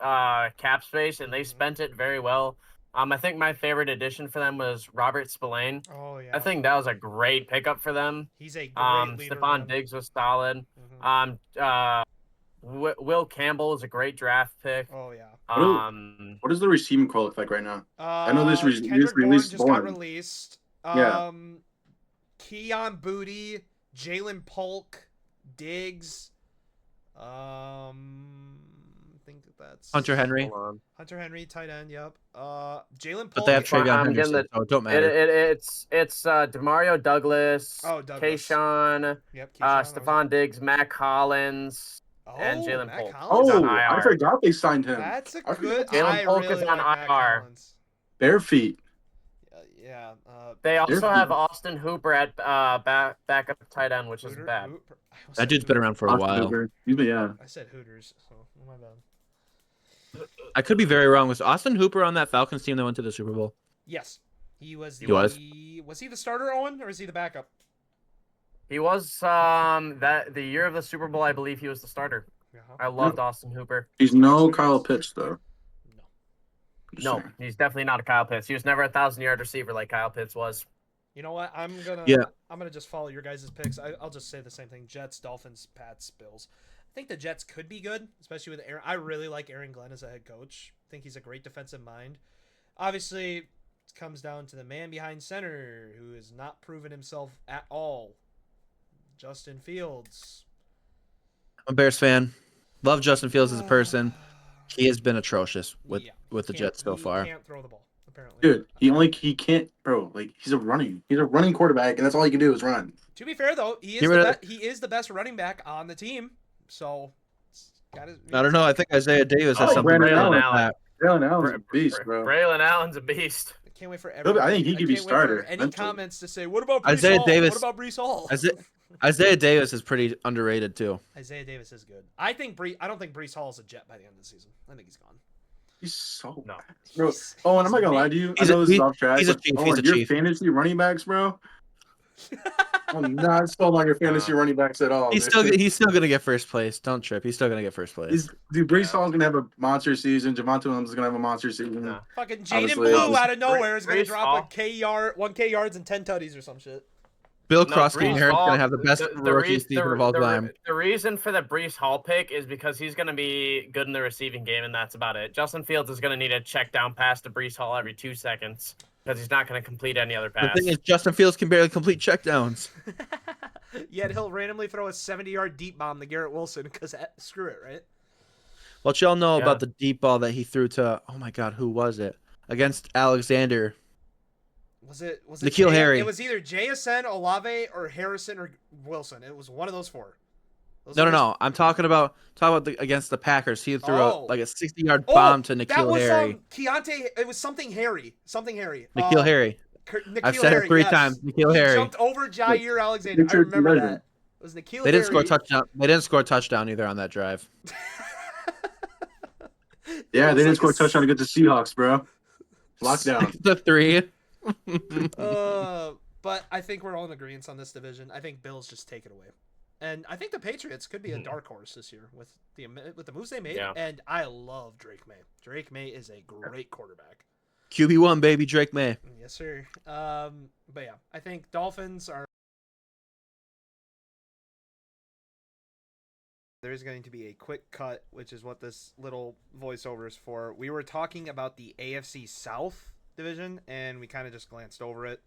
cap space and they spent it very well. I think my favorite addition for them was Robert Spillane. Oh yeah. I think that was a great pickup for them. He's a great leader. Stephon Diggs was solid. Will Campbell is a great draft pick. Oh yeah. What does the receiving core look like right now? I know this Kendrick release just got released. Yeah. Keon Booty, Jalen Polk, Diggs. I think that's Hunter Henry. Hunter Henry, tight end. Yep. Jalen Polk. But they have Travion Henderson, so it don't matter. It's Demario Douglas. Oh, Douglas. Kayshawn. Yep. Stephon Diggs, Matt Collins. And Oh, Jalen Matt Polk. Collins. Oh, I forgot they signed him. That's a I good. forgot. Jalen I Polk really is on like Matt IR. Collins. Bare feet. Yeah. They also They're- have Austin Hooper at backup tight end, which isn't bad. That dude's been around for a while. Yeah. I said Hooters, so my bad. I could be very wrong. Was Austin Hooper on that Falcons team that went to the Super Bowl? Yes, he was. Was he the starter, Owen, or is he the backup? He was the year of the Super Bowl, I believe he was the starter. I loved Austin Hooper. He's no Kyle Pitts though. No, he's definitely not a Kyle Pitts. He was never a 1,000-yard receiver like Kyle Pitts was. You know what? I'm gonna just follow your guys' picks. I'll just say the same thing: Jets, Dolphins, Pats, Bills. I think the Jets could be good, especially with Aaron. I really like Aaron Glenn as a head coach. I think he's a great defensive mind. Obviously, it comes down to the man behind center who has not proven himself at all. Justin Fields. I'm a Bears fan. Love Justin Fields as a person. He has been atrocious with the Jets so far. He can't throw the ball, apparently. Dude, he can't, bro. Like he's a running quarterback, and that's all he can do is run. To be fair though, he is the best running back on the team. So I don't know. I think Isaiah Davis has Oh, something to Brandon say Allen. about that. Braylon Allen's a beast, bro. Braylon Allen's a beast. I can't wait for everybody. I think he could be can't wait for starter any eventually. comments to say, what about Brees Isaiah Hall? Davis- What about Brees Hall? Isaiah Davis is pretty underrated too. Isaiah Davis is good. I don't think Brees Hall is a Jet by the end of the season. I think he's gone. He's so No. bro. Oh, and I'm not gonna lie to you. I He's know a- this is off track. he's a but, chief, oh, he's a your chief. fantasy running backs, bro. I'm not sold on your fantasy running backs at all. He's still gonna get first place. Don't trip. He's still gonna get first place. Dude, Brees Hall's gonna have a monster season. Javonte Williams is gonna have a monster season. No. Fucking Jaden Honestly, Blue out of nowhere is gonna Brees drop Hall. 1K yards and 10 tutties or some shit. Bill No, Krusky Brees Harris Hall- gonna have the best rookie season of all time. The reason for the Brees Hall pick is because he's going to be good in the receiving game, and that's about it. Justin Fields is going to need a check down pass to Brees Hall every 2 seconds because he's not going to complete any other The pass. thing is, Justin Fields can barely complete checkdowns. Yet he'll randomly throw a 70-yard deep bomb to Garrett Wilson because screw it, right? What y'all know Yeah. about the deep ball that he threw to? Oh my God, who was it? Against Alexander. Was it N'Keal Harry. It was either JSN, Olave, or Harrison or Wilson. It was one of those four. No. I'm talking about against the Packers. He threw Oh. a 60-yard bomb to That N'Keal was Harry. Keontae. It was something Harry. N'Keal Harry. N'Keal I've said Harry, it 3 yes. times. N'Keal He Harry. jumped over Jair Alexander. I Richard remember Legend. that. It was N'Keal They Harry. didn't score a touchdown. They didn't score a touchdown either on that drive. Yeah, they didn't score a touchdown. touchdown against the Seahawks, bro. Lockdown. The 3. But I think we're all in agreement on this division. I think Bills just take it away, and I think the Patriots could be a dark horse this year with the moves they made. Yeah. And I love Drake May. Drake May is a great quarterback. QB1 baby Drake May. Yes, sir. But yeah, I think Dolphins are. There's going to be a quick cut, which is what this little voiceover is for. We were talking about the AFC South division, and we kind of just glanced over it.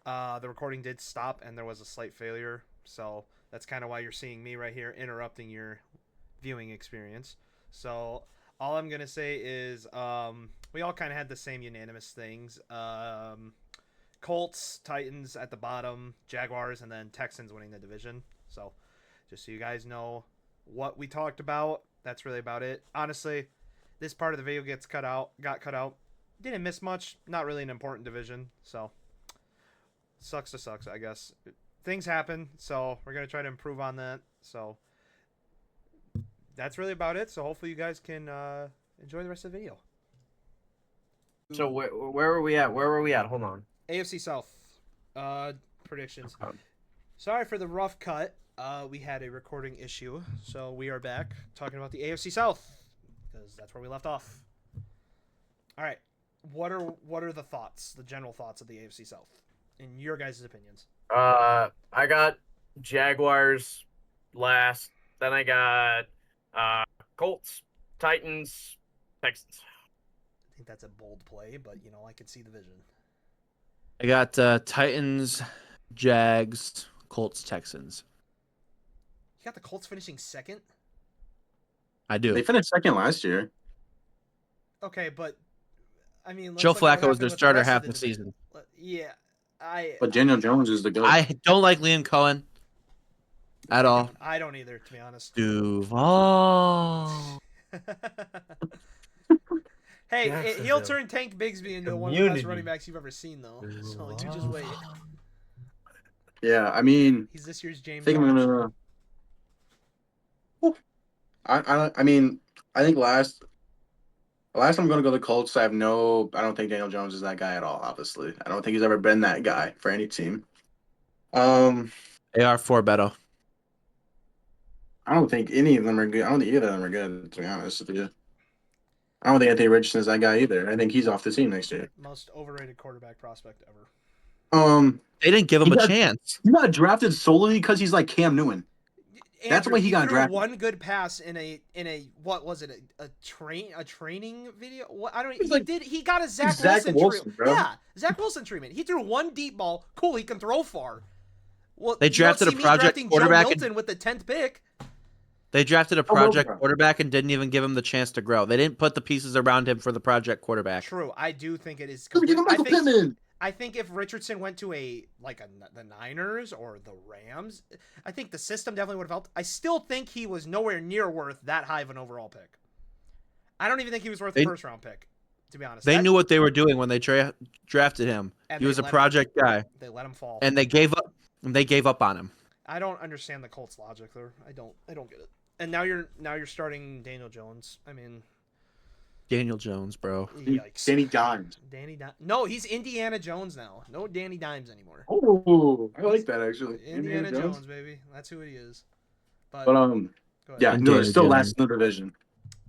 The recording did stop, and there was a slight failure, so that's kind of why you're seeing me right here interrupting your viewing experience. So all I'm going to say is we all kind of had the same unanimous things. Colts, Titans at the bottom, Jaguars, and then Texans winning the division. So just so you guys know what we talked about, that's really about it. Honestly, this part of the video got cut out. Didn't miss much. Not really an important division, so sucks to sucks, I guess. Things happen, so we're going to try to improve on that. So that's really about it. So hopefully you guys can enjoy the rest of the video. So where were we at? Where were we at? Hold on. AFC South predictions. Sorry for the rough cut. We had a recording issue, so we are back talking about the AFC South because that's where we left off. All right, what are the thoughts, the general thoughts of the AFC South, in your guys' opinions? I got Jaguars last. Then I got Colts, Titans, Texans. I think that's a bold play, but I can see the vision. I got Titans, Jags, Colts, Texans. You got the Colts finishing second? I do. They finished second last year. Okay, but I mean, let's Joe look at what Flacco was happened their with the starter rest of half the the division. season. Yeah, But Daniel Jones is the GOAT. I don't like Liam Cohen at all. I don't either, to be honest. Duval. Hey, Jacksonville. he'll turn Tank Bigsby into one of the best Community. running backs you've ever seen, though. So you just wait. Yeah, I mean, He's this year's I James. think I'm Harden. gonna. I mean, I think last I'm gonna go the Colts. I don't think Daniel Jones is that guy at all. Obviously, I don't think he's ever been that guy for any team. AR4 Beto. I don't think any of them are good. I don't think either of them are good, to be honest with you. I don't think Anthony Richardson is that guy either. I think he's off the team next year. Most overrated quarterback prospect ever. They didn't give him He a got- chance. He got drafted solely because he's like Cam Newton. That's why he got threw drafted. one good pass in a what was it, a training video? What, I don't. It's He like- did. He got a Zach Zach Wilson, Wilson, treatment. bro. Yeah, Zach Wilson treatment. He threw one deep ball. Cool, he can throw far. Well, They you don't drafted a see me project drafting quarterback Joe and- Milton with the 10th pick. They drafted a well project done. quarterback and didn't even give him the chance to grow. They didn't put the pieces around him for the project quarterback. True, I do think it is. Give him Michael Pittman. I think if Richardson went to the Niners or the Rams, I think the system definitely would have helped. I still think he was nowhere near worth that high of an overall pick. I don't even think he was worth a first round pick, to be honest. They knew what they were doing when they drafted him. He was a project guy. They let him fall, and they gave up. They gave up on him. I don't understand the Colts' logic there. I don't get it. And now you're starting Daniel Jones. I mean, Daniel Jones, bro. Yikes. Danny Dimes. No, he's Indiana Jones now. No Danny Dimes anymore. Oh, I like that actually. Indiana Jones, baby. That's who he is. But Go ahead. no, they're still last in the division.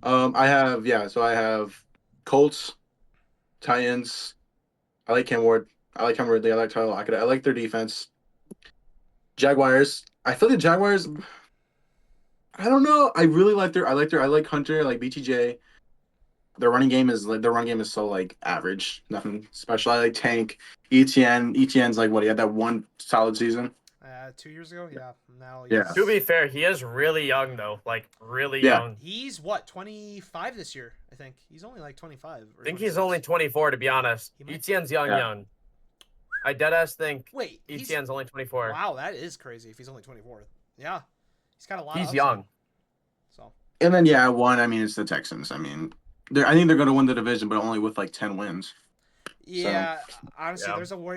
I have Colts, Titans. I like Cam Ward. I like Cam Ridley. I like Tyler Lockett. I like their defense. Jaguars. I feel the Jaguars. I don't know. I really like I like Hunter. I like BTJ. Their running game is so like average. Nothing special. I like Tank. ETN. ETN's like what? He had that one solid season. 2 years ago, yeah. Now, Yeah. To be fair, he is really young though, like really young. He's what, 25 this year? I think he's only like 25. I think he's only 24 to be honest. ETN's young. I deadass think ETN's only 24. Wow, that is crazy. If he's only 24, yeah, he's got a lot. He's young. So. And then one. I mean, it's the Texans. I mean, I think they're going to win the division, but only with like 10 wins. Yeah, so, honestly,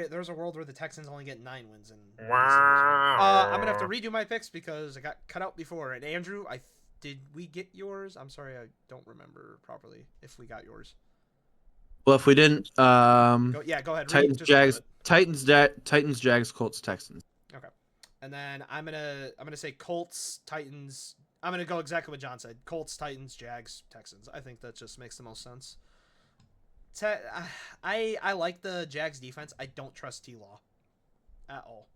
there's a world where the Texans only get 9 wins. I'm gonna have to redo my picks because I got cut out before. And Andrew, did we get yours? I'm sorry, I don't remember properly if we got yours. Well, if we didn't, go ahead. Titans, Jags, Colts, Texans. Okay, and then I'm gonna say Colts, Titans. I'm gonna go exactly what John said: Colts, Titans, Jags, Texans. I think that just makes the most sense. I like the Jags defense. I don't trust T-Law at all.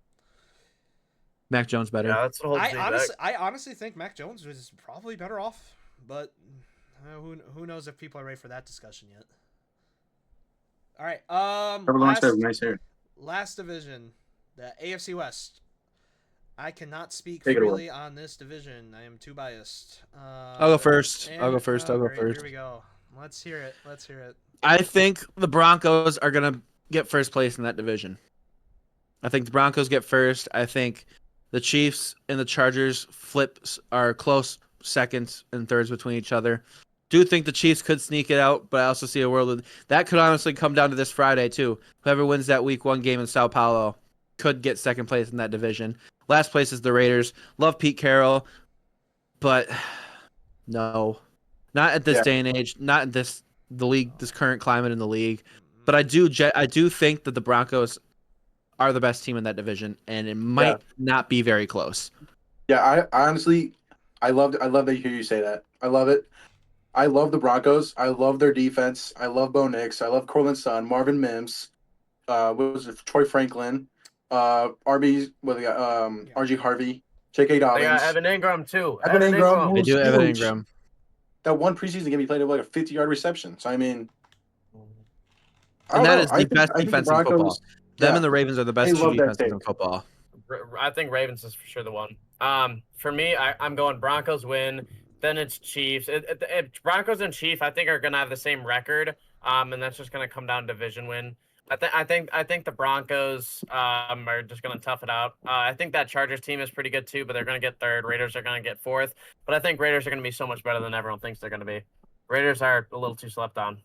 Mac Jones better. Yeah, that's the whole thing. I honestly think Mac Jones was probably better off, but who knows if people are ready for that discussion yet. All right. Last division, the AFC West. I cannot speak freely on this division. I am too biased. I'll go first. I'll go first. Here we go. Let's hear it. I think the Broncos are going to get first place in that division. I think the Broncos get first. I think the Chiefs and the Chargers are close seconds and thirds between each other. Do think the Chiefs could sneak it out, but I also see a world that could honestly come down to this Friday too. Whoever wins that Week 1 game in Sao Paulo could get second place in that division. Last place is the Raiders. Love Pete Carroll, but no, not at this day and age. Not in this current climate in the league. But I do think that the Broncos are the best team in that division, and it might not be very close. Yeah, I honestly, I love to hear you say that. I love it. I love the Broncos. I love their defense. I love Bo Nix. I love Cortland Sutton, Marvin Mims, Troy Franklin, RG Harvey, J.K. Dobbins. Yeah, Evan Ingram too. Evan Ingram. They do Evan Ingram. That one preseason game he played like a 50-yard reception. So I mean, and that is the best defense in football. Them and the Ravens are the best two defenses in football. I think Ravens is for sure the one. For me, I'm going Broncos win. Then it's Chiefs. Broncos and Chiefs, I think, are gonna have the same record. And that's just gonna come down to division win. I think the Broncos are just gonna tough it out. I think that Chargers team is pretty good too, but they're gonna get third. Raiders are gonna get fourth. But I think Raiders are gonna be so much better than everyone thinks they're gonna be. Raiders are a little too slept on.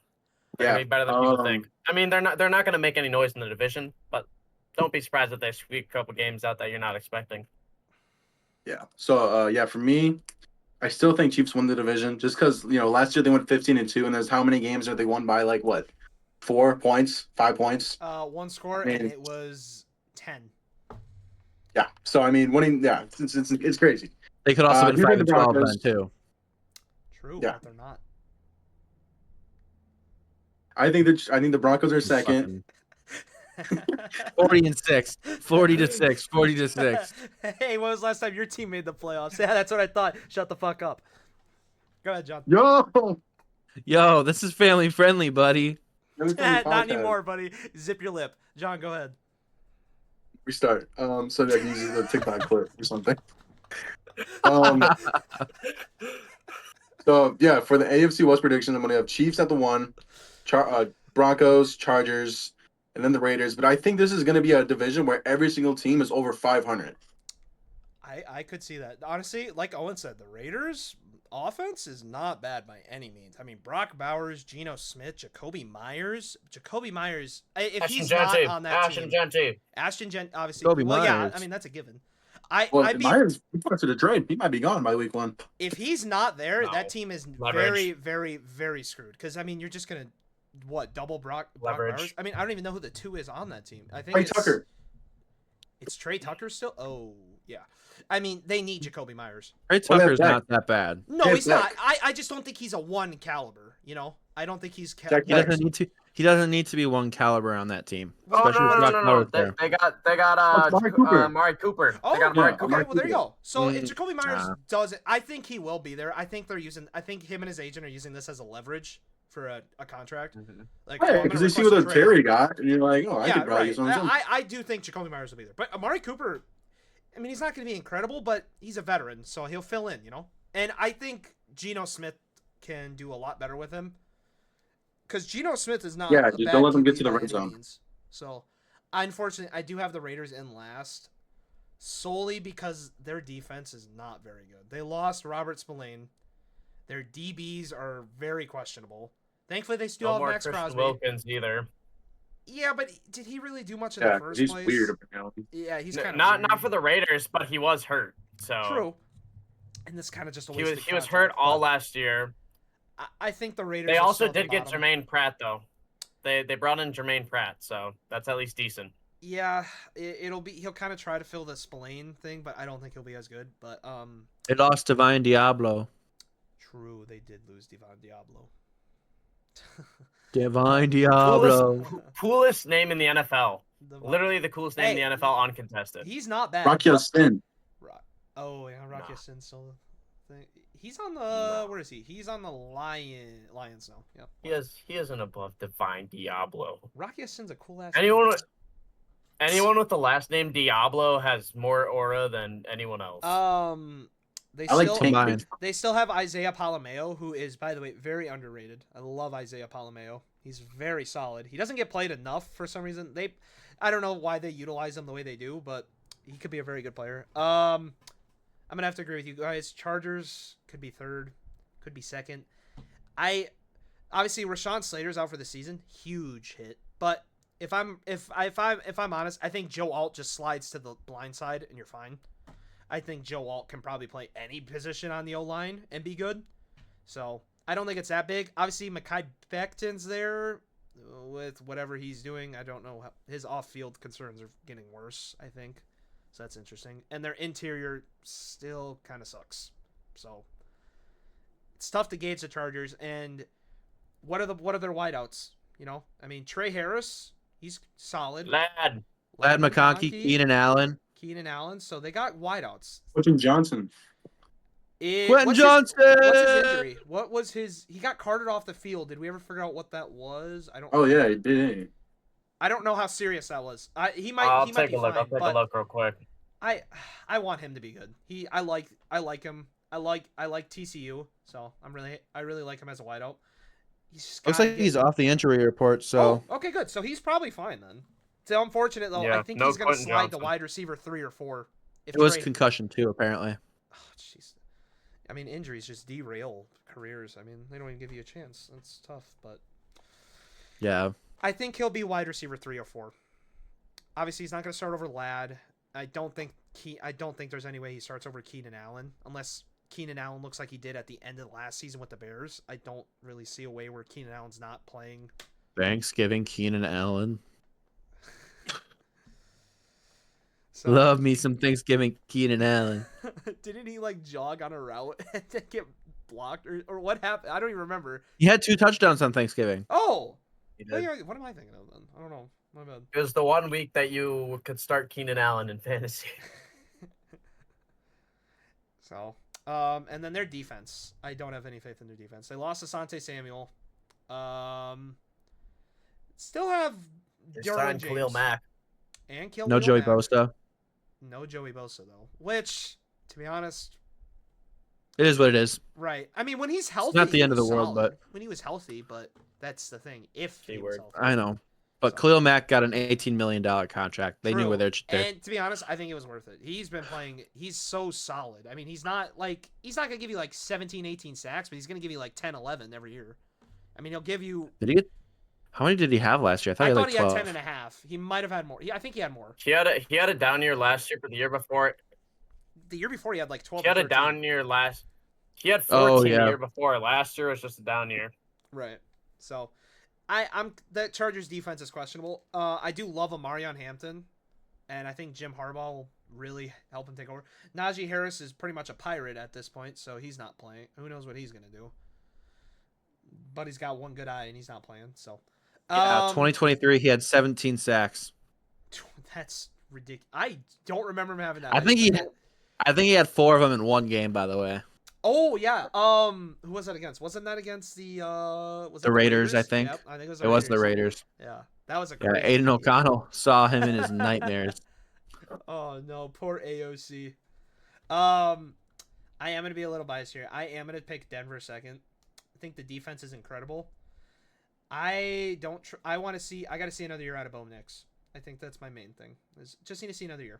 They're gonna be better than people think. I mean, they're not gonna make any noise in the division, but don't be surprised if they squeak a couple games out that you're not expecting. Yeah. So for me, I still think Chiefs win the division just because last year they went 15-2, and there's how many games that they won by 4 points, 5 points. One score, and it was 10. Yeah. So I mean, winning. Yeah, it's crazy. They could also been 5-12 then too. True. Yeah. But they're not. I think the Broncos are second. 40-6, 40-6, 40-6. Hey, when was the last time your team made the playoffs? Yeah, that's what I thought. Shut the fuck up. Go ahead, John. Yo, this is family friendly, buddy. Not anymore, buddy. Zip your lip. John, go ahead. Restart. So I can use the TikTok clip or something. So yeah, for the AFC West prediction, I'm gonna have Chiefs at the 1, Broncos, Chargers. and then the Raiders. But I think this is going to be a division where every single team is over 500. I could see that. Honestly, like Owen said, the Raiders offense is not bad by any means. I mean, Brock Bowers, Geno Smith, Jacoby Myers. If he's not on that team, Ashton Gent, obviously. Jacoby well, yeah, Myers. I mean that's a given. Well, I'd be, Myers, he put to the trade. He might be gone by week 1. if he's not there, No. that team is Leverage. very, very, very screwed. Because I mean, you're just gonna double Brock Leverage. Bowers? I mean, I don't even know who the 2 is on that team. I think Trey it's Tucker. It's Trey Tucker still. Oh yeah. I mean, they need Jacoby Myers. Trey Well, Tucker's that's- not that bad. No, Yeah, he's not. Zach. I just don't think he's a 1 caliber. You know, I don't think he's. Zach, He doesn't need to. He doesn't need to be 1 caliber on that team. Oh, Especially with Brock Bowers there. They got Amari Cooper. Amari Cooper. Oh, They got okay. Amari Yeah, Cooper. Well, there you go. So if Mm, Jacoby Myers nah. doesn't, I think he will be there. I think they're using. I think him and his agent are using this as a leverage for a contract. Like, oh, I'm Yeah, gonna because they see request what a trade. Terry got, and you're like, oh, I Yeah, could probably right. use one of them. I do think Jacoby Myers will be there, but Amari Cooper. I mean, he's not going to be incredible, but he's a veteran, so he'll fill in. You know, and I think Geno Smith can do a lot better with him. Because Geno Smith is not. Yeah, a just bad don't let them get QB to the by red any zone. means. So, unfortunately, I do have the Raiders in last, solely because their defense is not very good. They lost Robert Spillane. Their DBs are very questionable. Thankfully, they still No have more Max Christian Crosby. Wilkins either. Yeah, but did he really do much in Yeah, the first he's place? weird apparently. Yeah, he's kind of Not for the Raiders, but he was hurt. So True. And this kind of just a he wasted was hurt contract, all but last year. I think the Raiders. They are also still at the did get bottom. Jermaine Pratt though. They brought in Jermaine Pratt, so that's at least decent. Yeah, it'll be. He'll kind of try to fill the Spillane thing, but I don't think he'll be as good. But They lost Divine Diablo. true, they did lose Devon Diablo. Divine Diablo. Coolest name in the NFL. Devon- Literally the coolest name Hey, in the NFL uncontested. He's not bad. Rocky Sin. Oh yeah, Rocky Nah. Sin still. He's on the. Nah. Where is he? He's on the Lions now. Yeah. He is an above Divine Diablo. Rocky Sin's a cool ass. Anyone with the last name Diablo has more aura than anyone else. They I like still Tank. Mine. they still have Isaiah Palomeo, who is, by the way, very underrated. I love Isaiah Palomeo. He's very solid. He doesn't get played enough for some reason. I don't know why they utilize him the way they do, but he could be a very good player. I'm gonna have to agree with you guys. Chargers could be third, could be second. Obviously Rashawn Slater's out for the season, huge hit. But if I'm honest, I think Joe Alt just slides to the blind side and you're fine. I think Joe Alt can probably play any position on the O-line and be good. So I don't think it's that big. Obviously, Mekhi Becton's there with whatever he's doing. I don't know. His off-field concerns are getting worse, I think. So that's interesting. And their interior still kind of sucks. So it's tough to gauge the Chargers. And what are their wideouts? You know, I mean, Trey Harris, he's solid. Lad. Lad McConkey, Keenan Allen. Keenan Allen. So they got wideouts. Quentin Johnson. Quentin Johnson. What's his injury? What was his? He got carted off the field. Did we ever figure out what that was? I don't. Oh yeah, he did. I don't know how serious that was. He might. I'll he might take be a look. fine, I'll take but a look real quick. I want him to be good. I like him. I like TCU. So I really like him as a wideout. He's just Looks gotta like get- he's off the injury report, so Oh, okay, good. So he's probably fine then. So unfortunate though. I Yeah, think no he's gonna Quentin slide to Johnson. wide receiver 3 or 4. If it was Trey- concussion too, apparently. Oh, jeez. I mean, injuries just derail careers. I mean, they don't even give you a chance. That's tough, but Yeah. I think he'll be wide receiver 3 or 4. Obviously, he's not going to start over Ladd. I don't think there's any way he starts over Keenan Allen unless Keenan Allen looks like he did at the end of last season with the Bears. I don't really see a way where Keenan Allen's not playing. Thanksgiving, Keenan Allen. So, Love me some Thanksgiving, Keenan Allen. didn't he like jog on a route and then get blocked or what happened? I don't even remember. He had 2 touchdowns on Thanksgiving. Oh, He what did. am I thinking of then? I don't know. My bad. It was the 1 week that you could start Keenan Allen in fantasy. So, and then their defense. I don't have any faith in their defense. They lost Asante Samuel. Still have They Derwin signed James Khalil Mack. and Khalil No Joey Mack. Bosa. No Joey Bosa though. Which, to be honest, It is what it is. right. I mean, when he's healthy, not the he end of was the world, solid. but- when he was healthy, but that's the thing. If he Keyword. was healthy. I know. But So. Khalil Mack got an $18 million contract. They knew True. where they're. And to be honest, I think it was worth it. He's been playing. He's so solid. I mean, he's not going to give you like 17, 18 sacks, but he's going to give you like 10, 11 every year. I mean, he'll give you. Did he get? How many did he have last year? I thought he had like 12. He had 10 and a half. He might have had more. I think he had more. He had a down year last year, but the year before. The year before, he had like 12. He had or a 13. down year last. He had 14 Oh, the yeah. year before. Last year was just a down year. Right. So, I'm the Chargers defense is questionable. I do love Amarion Hampton, and I think Jim Harbaugh will really help him take over. Najee Harris is pretty much a pirate at this point, so he's not playing. Who knows what he's gonna do? But he's got one good eye, and he's not playing. So, 2023, he had 17 sacks. that's ridiculous. I don't remember him having that. I think he had 4 of them in one game. By the way. Oh yeah. Who was that against? Wasn't that against the The Raiders? I think. Yep, I think It was the Raiders. Yeah, that was a Yeah, crazy Aiden game. O'Connell saw him in his nightmares. Oh no, poor AOC. I am gonna be a little biased here. I am gonna pick Denver second. I think the defense is incredible. I want to see. I got to see another year out of Bo Nix. I think that's my main thing. Just need to see another year.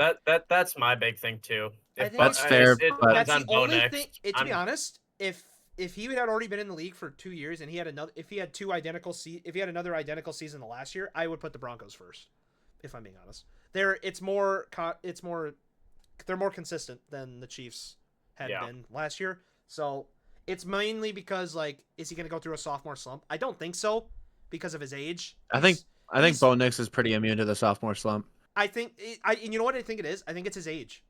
That's my big thing too. I think That's fair, It but- That's depends the on Bo only Nix. thing. To be honest, if he had already been in the league for 2 years and he had if he had another identical season the last year, I would put the Broncos first. If I'm being honest, they're more consistent than the Chiefs had been last year. So it's mainly because is he going to go through a sophomore slump? I don't think so because of his age. I think he's- Bo Nix is pretty immune to the sophomore slump. I think and you know what I think it is? I think it's his age.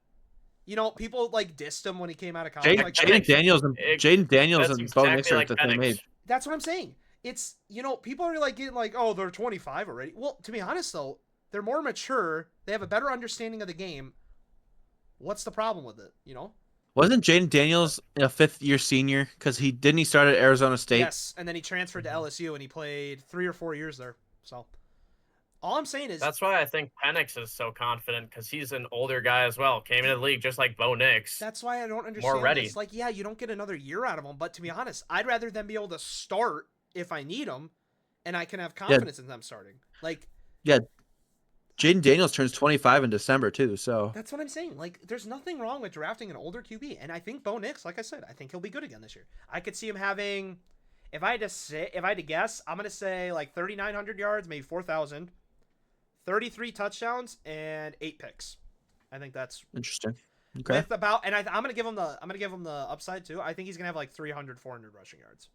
You know, people dissed him when he came out of college. Jaden Daniels and That's Bo exactly Nix are like at the same Penix. age. That's what I'm saying. It's, people are getting oh, they're 25 already. Well, to be honest though, they're more mature. They have a better understanding of the game. What's the problem with it? Wasn't Jaden Daniels a 5th-year senior? Because he start at Arizona State. Yes, and then he transferred to LSU and he played 3 or 4 years there. So all I'm saying is That's why I think Penix is so confident because he's an older guy as well. Came into the league just like Bo Nix. that's why I don't understand. More ready. It's you don't get another year out of them. But to be honest, I'd rather them be able to start if I need them, and I can have confidence in them starting. Jaden Daniels turns 25 in December too. So That's what I'm saying. There's nothing wrong with drafting an older QB, and I think Bo Nix, like I said, I think he'll be good again this year. I could see him having, if I had to guess, I'm gonna say 3,900 yards, maybe 4,000, 33 touchdowns, and 8 picks. I think that's interesting. Okay. with about, and I'm gonna give him the upside too. I think he's gonna have 300, 400 rushing yards.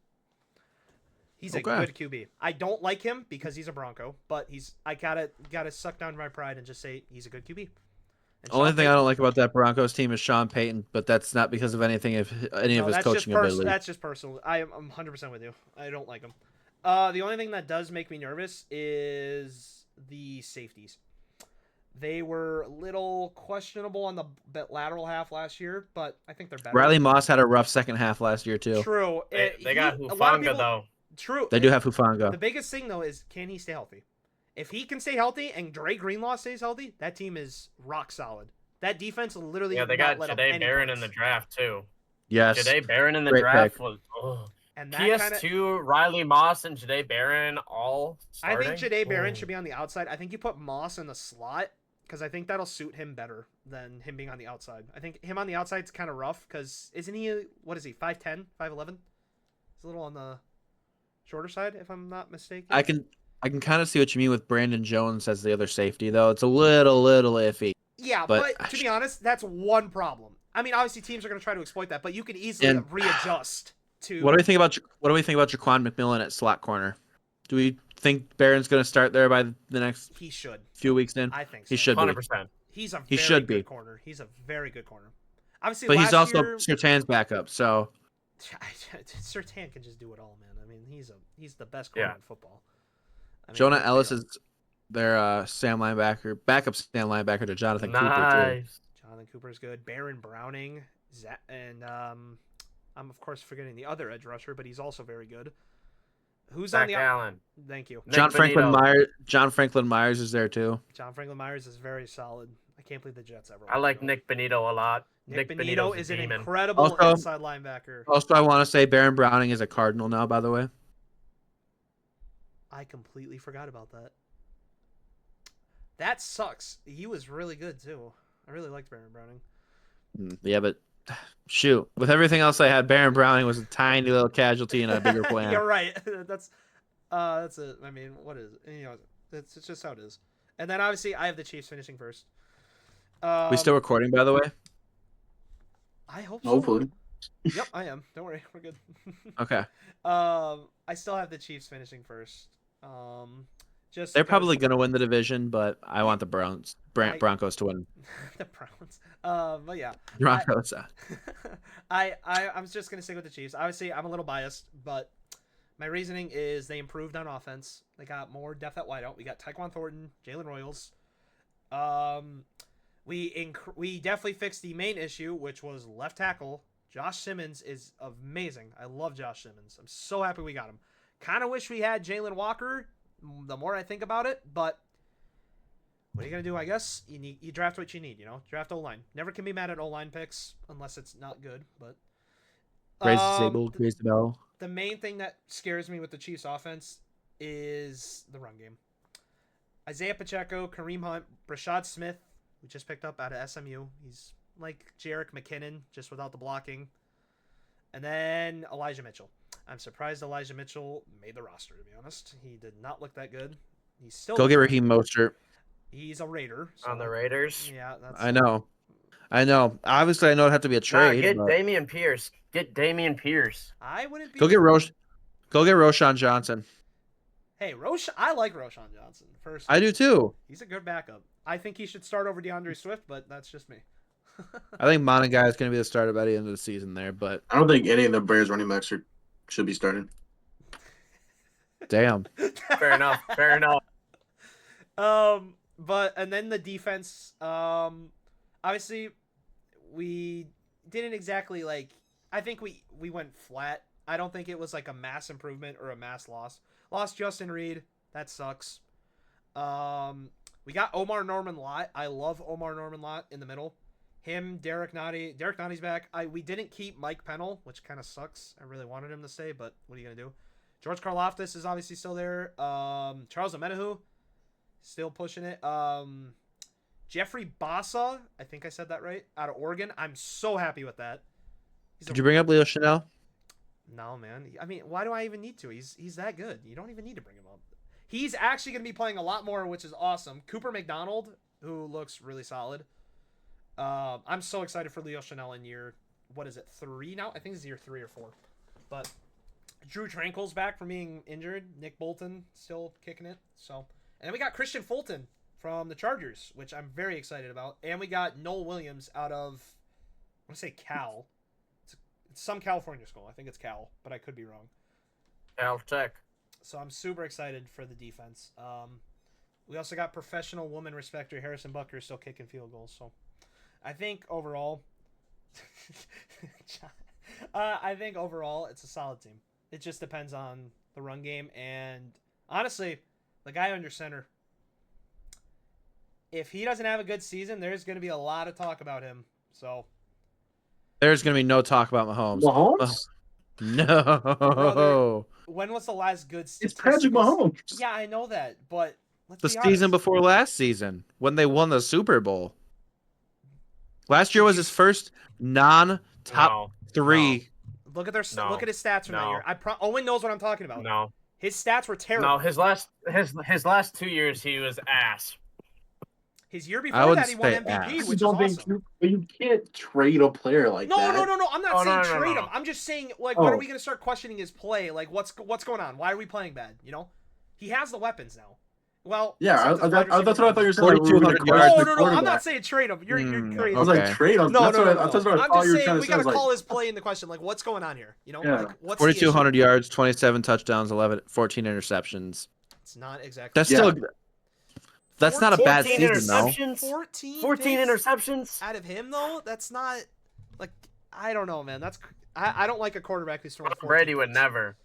He's a good QB. I don't like him because he's a Bronco, but I gotta suck down my pride and just say he's a good QB. And Only Sean thing I Payton- don't like about that Broncos team is Sean Payton, but that's not because of anything of any of his that's coaching just ability. That's just personal. I'm 100% with you. I don't like him. The only thing that does make me nervous is the safeties. They were a little questionable on the lateral half last year, but I think they're better. Riley Moss had a rough second half last year too. True. They got a lot of Hufanga people- though. True. They do have Hufanga. The biggest thing though is, can he stay healthy? If he can stay healthy and Dre Greenlaw stays healthy, that team is rock solid. That defense will literally Yeah, they not got let up Jahdae any Barron in points. the draft too. Yes. Jahdae Barron in the Great draft pick. was And that PS2, Riley Moss, and Jahdae Barron all I starting. think Jahdae Barron should be on the outside. I think you put Moss in the slot because I think that'll suit him better than him being on the outside. I think him on the outside is kind of rough because isn't he, what is he, 5'10", 5'11"? He's a little on the shorter side, if I'm not mistaken. I can kind of see what you mean with Brandon Jones as the other safety, though. It's a little iffy. Yeah, but- but to be honest, that's one problem. I mean, obviously teams are going to try to exploit that, but you can easily And- readjust to. What do we think about Jaquan McMillan at slot corner? Do we think Barron's going to start there by the next He should. few weeks in? I think so. He should be. 100%. He's a He very should good be. corner. He's a very good corner. Obviously, But last he's also year, Surtain's backup, so Surtain can just do it all, man. I mean, he's the best corner Yeah. in football. I mean, Jonah let's be Ellis honest. is their backup Sam linebacker to Jonathan Cooper, Nice. Jonathan Cooper's good. Baron Browning, and I'm of course forgetting the other edge rusher, but he's also very good. Who's on Zach the? Allen. Thank you. too. John Nick Franklin Bonito. Myers. John Franklin Myers is there too. John Franklin Myers is very solid. I can't believe the Jets ever. I like let him go. Nick Bonito a lot. Nick Benito Benito's a is an demon. incredible Also- inside linebacker. Also, I want to say Baron Browning is a Cardinal now. By the way, I completely forgot about that. That sucks. He was really good too. I really liked Baron Browning. Yeah, but shoot, with everything else I had, Baron Browning was a tiny little casualty in a bigger plan. You're right. That's it. I mean, what is it? You know, it's just how it is. And then obviously I have the Chiefs finishing first. We still recording, by the way? I hope so. Hopefully. Yep, I am. Don't worry, we're good. Okay. I still have the Chiefs finishing first. Just They're because- probably going to win the division, but I want the Broncos to win. the Browns. But yeah, Broncos. I'm just gonna stick with the Chiefs. Obviously, I'm a little biased, but my reasoning is they improved on offense. They got more depth at wideout. We got Tyquan Thornton, Jalen Royals. We definitely fixed the main issue, which was left tackle. Josh Simmons is amazing. I love Josh Simmons. I'm so happy we got him. Kind of wish we had Jalen Walker. The more I think about it, but what are you gonna do? I guess you draft what you need. You know, draft O-line. Never can be mad at O-line picks unless it's not good. But Raise the table, raise the bell. the main thing that scares me with the Chiefs offense is the run game. Isaiah Pacheco, Kareem Hunt, Brashad Smith, we just picked up out of SMU. He's like Jerick McKinnon, just without the blocking. And then Elijah Mitchell. I'm surprised Elijah Mitchell made the roster, to be honest. He did not look that good. He's still Go get Raheem Mostert. He's a Raider. So, On the Raiders. yeah, that's I know. Obviously, I know it'd have to be a Nah, trade. get but- Damian Pierce. Get Damian Pierce. I wouldn't be. Go get Roshan Johnson. Hey, I like Roshan Johnson. First, I do too. He's a good backup. I think he should start over DeAndre Swift, but that's just me. I think Monagai is going to be the starter by the end of the season there, but I don't think any of the Bears running backs should be starting. damn. Fair enough. Fair enough. But and then the defense. Obviously, we didn't exactly like. I think we went flat. I don't think it was like a mass improvement or a mass loss. Lost Justin Reed. That sucks. We got Omar Norman Lott. I love Omar Norman Lott in the middle. Him, Derek Nottie. Derek Nottie's back. We didn't keep Mike Pennell, which kind of sucks. I really wanted him to stay, but what are you gonna do? George Karlaftis is obviously still there. Charles Omenihu, still pushing it. Jeffrey Bassa, I think I said that right, out of Oregon. I'm so happy with that. Did you bring up Leo Chanel? No, man. I mean, why do I even need to? He's that good. You don't even need to bring him up. He's actually going to be playing a lot more, which is awesome. Cooper McDonald, who looks really solid. I'm so excited for Leo Chanel in year, what is it, 3 now? I think it's year 3 or 4. But Drew Tranquil's back from being injured. Nick Bolton still kicking it. So, and then we got Christian Fulton from the Chargers, which I'm very excited about. And we got Noel Williams out of, I want to say Cal. It's some California school. I think it's Cal, but I could be wrong. Cal Tech. So I'm super excited for the defense. We also got professional woman respecter Harrison Butker still kicking field goals. So I think overall, it's a solid team. It just depends on the run game. And honestly, the guy under center, if he doesn't have a good season, there's going to be a lot of talk about him. So There's going to be no talk about Mahomes. Mahomes? No. Brother, when was the last good It's Patrick Mahomes. Yeah, I know that, but let's The be season honest. before last season when they won the Super Bowl. Last year was his first non-top No. 3. Look at No. look at his stats from that No. year. Owen knows what I'm talking about. No. His stats were terrible. No. His last 2 years he was ass. His year I before wouldn't that he won say MVP, ass. which is Don't think awesome. you can't trade a player like No, that. no. I'm not Oh, saying no, trade no. him. I'm just saying, like, when are Oh. we gonna start questioning his play? Like, what's going on? Why are we playing bad? You know, he has the weapons now. Well, Yeah, except his wide that's what I receiver thought you were saying. Like, we were 4,200 gonna yards. question No, the I'm not quarterback. saying trade him. You're crazy. I was like, trade him. No, That's what I I'm thought you just were trying saying to we say. gotta Like, call his play into question. Like, what's going on here? You know, Yeah. like, what's the issue? 4,200 yards, 27 touchdowns, 14 interceptions. It's not exactly. That's Yeah. still. That's not a bad 14 season, though. interceptions. 14 14 interceptions. out of him though. That's not like I don't know, man. I don't like a quarterback who's throwing. Tom 14 Brady would picks. never.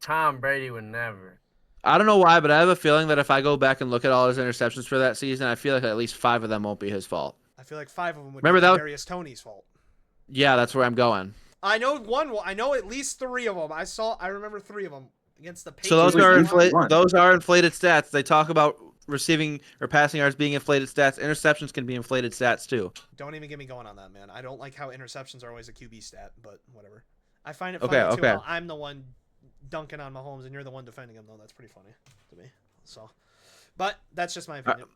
Tom Brady would never. I don't know why, but I have a feeling that if I go back and look at all his interceptions for that season, I feel like at least 5 of them won't be his fault. I feel like 5 of them would Remember be that was- Darius Toney's fault. Yeah, that's where I'm going. I know one. I know at least 3 of them. I remember 3 of them against the Patriots. So those Wait, are who won? those are inflated stats. They talk about receiving or passing yards being inflated stats. Interceptions can be inflated stats too. Don't even get me going on that, man. I don't like how interceptions are always a QB stat, but whatever. I find it Okay, funny too. okay. How I'm the one dunking on Mahomes and you're the one defending him, though. That's pretty funny to me. So, but that's just my opinion.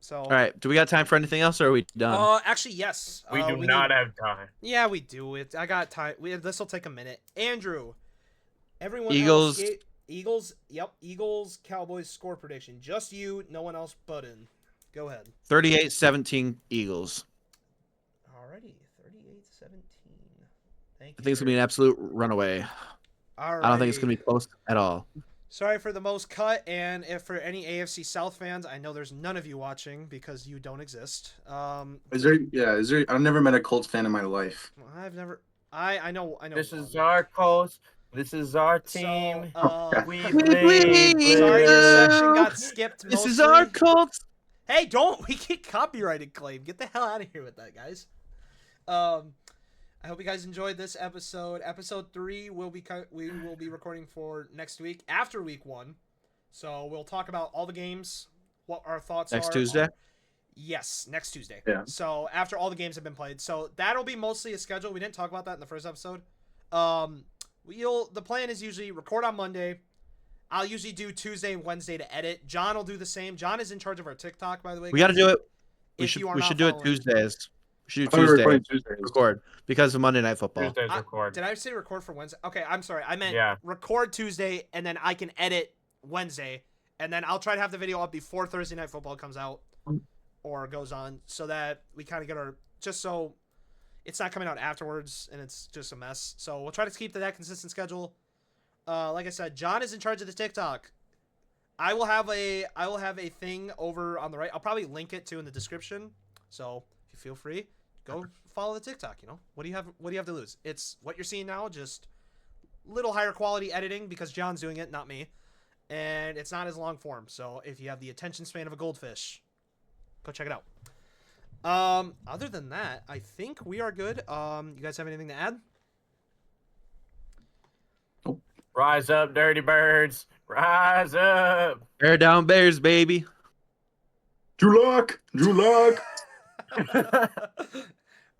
So, All right. Do we got time for anything else, or are we done? Actually, yes. We do not have time. Yeah, we do. I got time. This will take a minute. Andrew, everyone Eagles. else. Eagles. Yep. Eagles. Cowboys score prediction. Just you. No one else but in. Go ahead. 38-17 Eagles. Alrighty. 38-17. Thank you. I think it's gonna be an absolute runaway. Alrighty. I don't think it's gonna be close at all. Sorry for the most cut, and if for any AFC South fans, I know there's none of you watching because you don't exist. Is there? I've never met a Colts fan in my life. I've never. I know. This one. is our Colts. This is our team. So, we bleed. sorry, your section got skipped. This is mostly. our Colts. Hey, don't! We get copyrighted claim. Get the hell out of here with that, guys. I hope you guys enjoyed this episode. Episode 3 we will be recording for next week after week 1. So we'll talk about all the games, what our thoughts Next are. Tuesday? Yes, next Tuesday. Yeah. So after all the games have been played. So that'll be mostly a schedule. We didn't talk about that in the first episode. The plan is usually record on Monday. I'll usually do Tuesday and Wednesday to edit. John will do the same. John is in charge of our TikTok, by the way. We got to do it. We If should you are we not should do it following. Tuesdays. We should I thought do we were Tuesday. recording Tuesdays. Record because of Monday Night Football. Tuesdays record. Did I say record for Wednesday? Okay, I'm sorry. I meant Yeah. record Tuesday, and then I can edit Wednesday, and then I'll try to have the video up before Thursday Night Football comes out or goes on, so that we kind of get our just so it's not coming out afterwards and it's just a mess. So we'll try to keep to that consistent schedule. Like I said, John is in charge of the TikTok. I will have a thing over on the right. I'll probably link it to in the description. So if you feel free, go follow the TikTok. You know, what do you have to lose? It's what you're seeing now, just little higher quality editing because John's doing it, not me, and it's not as long form. So if you have the attention span of a goldfish, go check it out. Other than that, I think we are good. You guys have anything to add? Rise up, dirty birds. Rise up. Bear down Bears, baby. Drew Lock.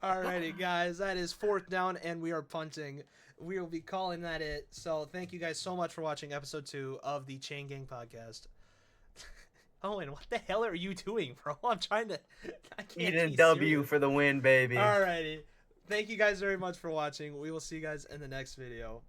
Alrighty, guys, that is 4th down, and we are punting. We will be calling that it. So thank you guys so much for watching episode 2 of the Chain Gang podcast. Owen, what the hell are you doing, bro? I'm trying to. I can't. Eat a be W serious. for the win, baby. Alrighty, thank you guys very much for watching. We will see you guys in the next video.